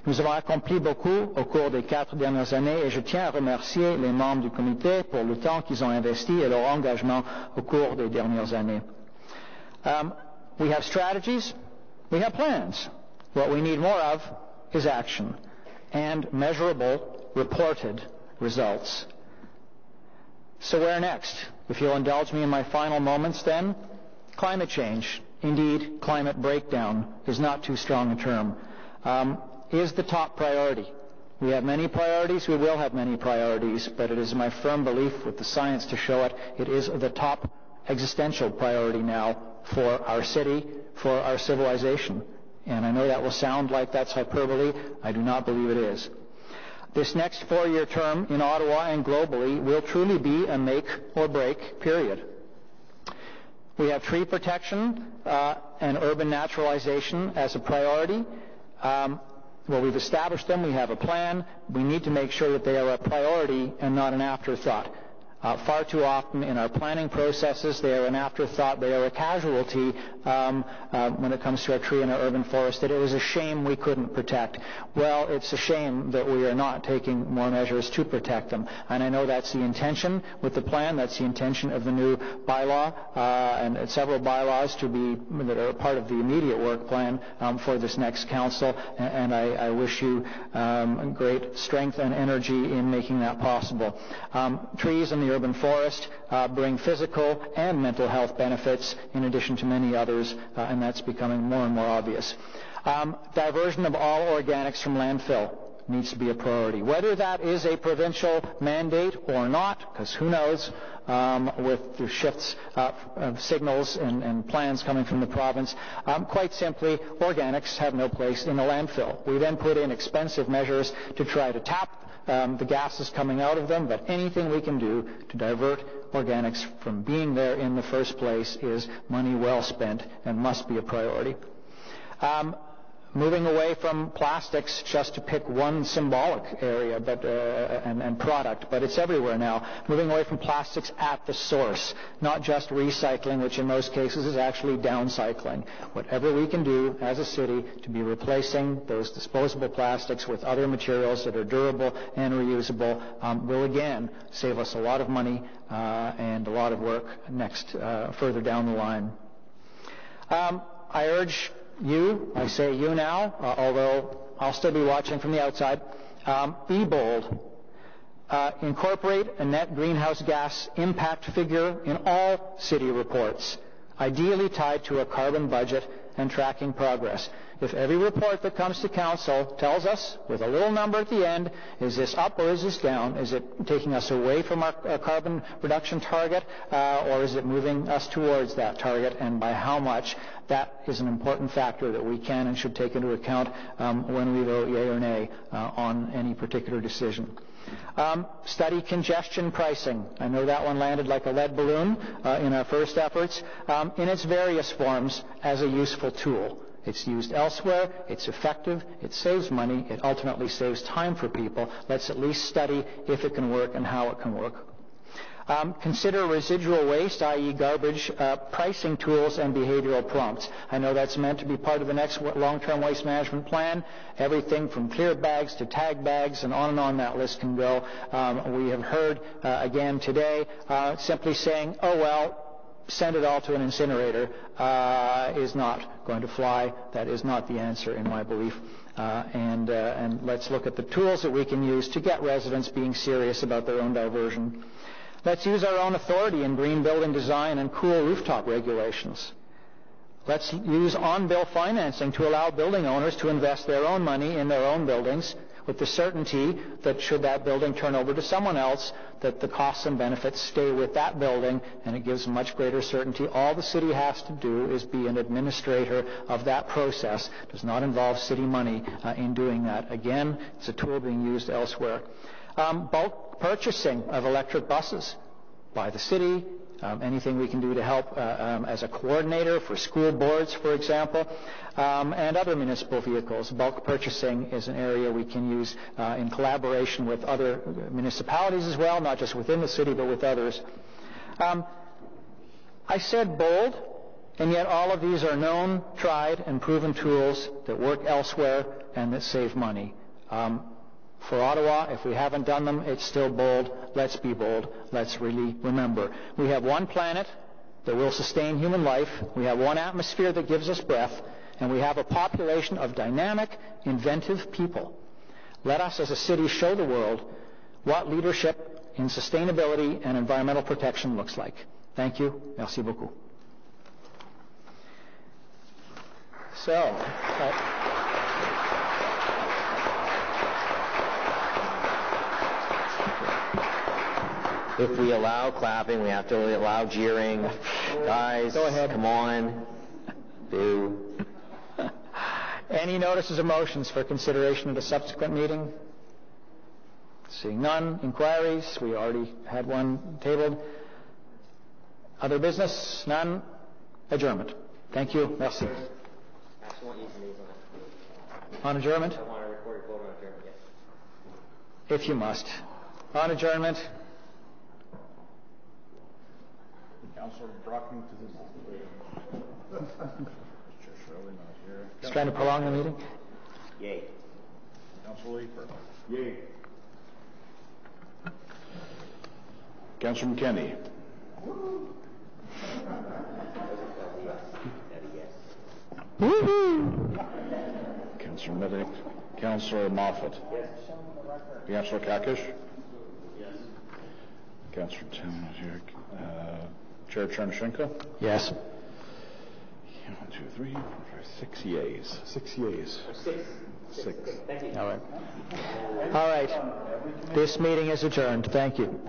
Nous avons accompli beaucoup au cours des 4 dernières années, et je tiens à remercier les membres du comité pour le temps qu'ils ont investi et leur engagement au cours des dernières années. We have strategies, we have plans. What we need more of is action and measurable, reported results. So where next? If you'll indulge me in my final moments then, climate change, indeed climate breakdown, is not too strong a term, is the top priority. We have many priorities, we will have many priorities, but it is my firm belief, with the science to show it, it is the top existential priority now for our city, for our civilization. And I know that will sound like that's hyperbole. I do not believe it is. This next 4-year term in Ottawa and globally will truly be a make or break period. We have tree protection and urban naturalization as a priority. Well, we've established them. We have a plan. We need to make sure that they are a priority and not an afterthought. Far too often in our planning processes, they are an afterthought, they are a casualty when it comes to our tree and our urban forest, that it was a shame we couldn't protect. Well, it's a shame that we are not taking more measures to protect them. And I know that's the intention with the plan, that's the intention of the new bylaw, and several bylaws that are part of the immediate work plan for this next council, and I wish you great strength and energy in making that possible. Trees in the urban forest bring physical and mental health benefits in addition to many others, and that's becoming more and more obvious. Diversion of all organics from landfill needs to be a priority. Whether that is a provincial mandate or not, because who knows, with the shifts of signals and plans coming from the province, quite simply, organics have no place in a landfill. We then put in expensive measures to try to tap the gases coming out of them, but anything we can do to divert organics from being there in the first place is money well spent and must be a priority. Moving away from plastics, just to pick one symbolic area and product, but it's everywhere now. Moving away from plastics at the source, not just recycling, which in most cases is actually downcycling. Whatever we can do as a city to be replacing those disposable plastics with other materials that are durable and reusable will again save us a lot of money and a lot of work further down the line. I urge you, I say you now, although I'll still be watching from the outside, be bold. Incorporate a net greenhouse gas impact figure in all city reports, ideally tied to a carbon budget and tracking progress. If every report that comes to council tells us, with a little number at the end, is this up or is this down? Is it taking us away from our carbon reduction target, or is it moving us towards that target, and by how much? That is an important factor that we can and should take into account when we vote yea or nay on any particular decision. Study congestion pricing. I know that one landed like a lead balloon in our first efforts, in its various forms as a useful tool. It's used elsewhere, it's effective, it saves money, it ultimately saves time for people. Let's at least study if it can work and how it can work. Consider residual waste, i.e. garbage, pricing tools and behavioral prompts. I know that's meant to be part of the next long-term waste management plan. Everything from clear bags to tag bags and on that list can go. We have heard again today simply saying, oh well, send it all to an incinerator is not going to fly. That is not the answer in my belief. And let's look at the tools that we can use to get residents being serious about their own diversion. Let's use our own authority in green building design and cool rooftop regulations. Let's use on-bill financing to allow building owners to invest their own money in their own buildings with the certainty that should that building turn over to someone else, that the costs and benefits stay with that building, and it gives much greater certainty. All the city has to do is be an administrator of that process. It does not involve city money in doing that. Again, it's a tool being used elsewhere. Bulk purchasing of electric buses by the city, anything we can do to help as a coordinator for school boards, for example, and other municipal vehicles. Bulk purchasing is an area we can use in collaboration with other municipalities as well, not just within the city, but with others. I said bold, and yet all of these are known, tried, and proven tools that work elsewhere and that save money. For Ottawa, if we haven't done them, it's still bold. Let's be bold. Let's really remember. We have one planet that will sustain human life. We have one atmosphere that gives us breath. And we have a population of dynamic, inventive people. Let us as a city show the world what leadership in sustainability and environmental protection looks like. Thank you. Merci beaucoup. If we allow clapping, we have to allow jeering. Guys, go ahead. Come on. Do. Any notices or motions for consideration at a subsequent meeting? Seeing none. Inquiries? We already had one tabled. Other business? None. Adjournment. Thank you. Merci. On adjournment? I want to record a quote on adjournment, yes. If you must. On adjournment. Councilor Brockington is Chair Shirley not here. He's trying to prolong the meeting? Yay. Councilor Leeper. Yay. Councilor McKenney. Woohoo! Councilor Middick. Councilor Moffat. Yes. Councilor Kakish. Yes. Councilor Town is here. Chair Chernyshenko. Yes. 1, 2, 3, 4, 5, 6 yeas. 6 yeas. All right. All right. This meeting is adjourned. Thank you.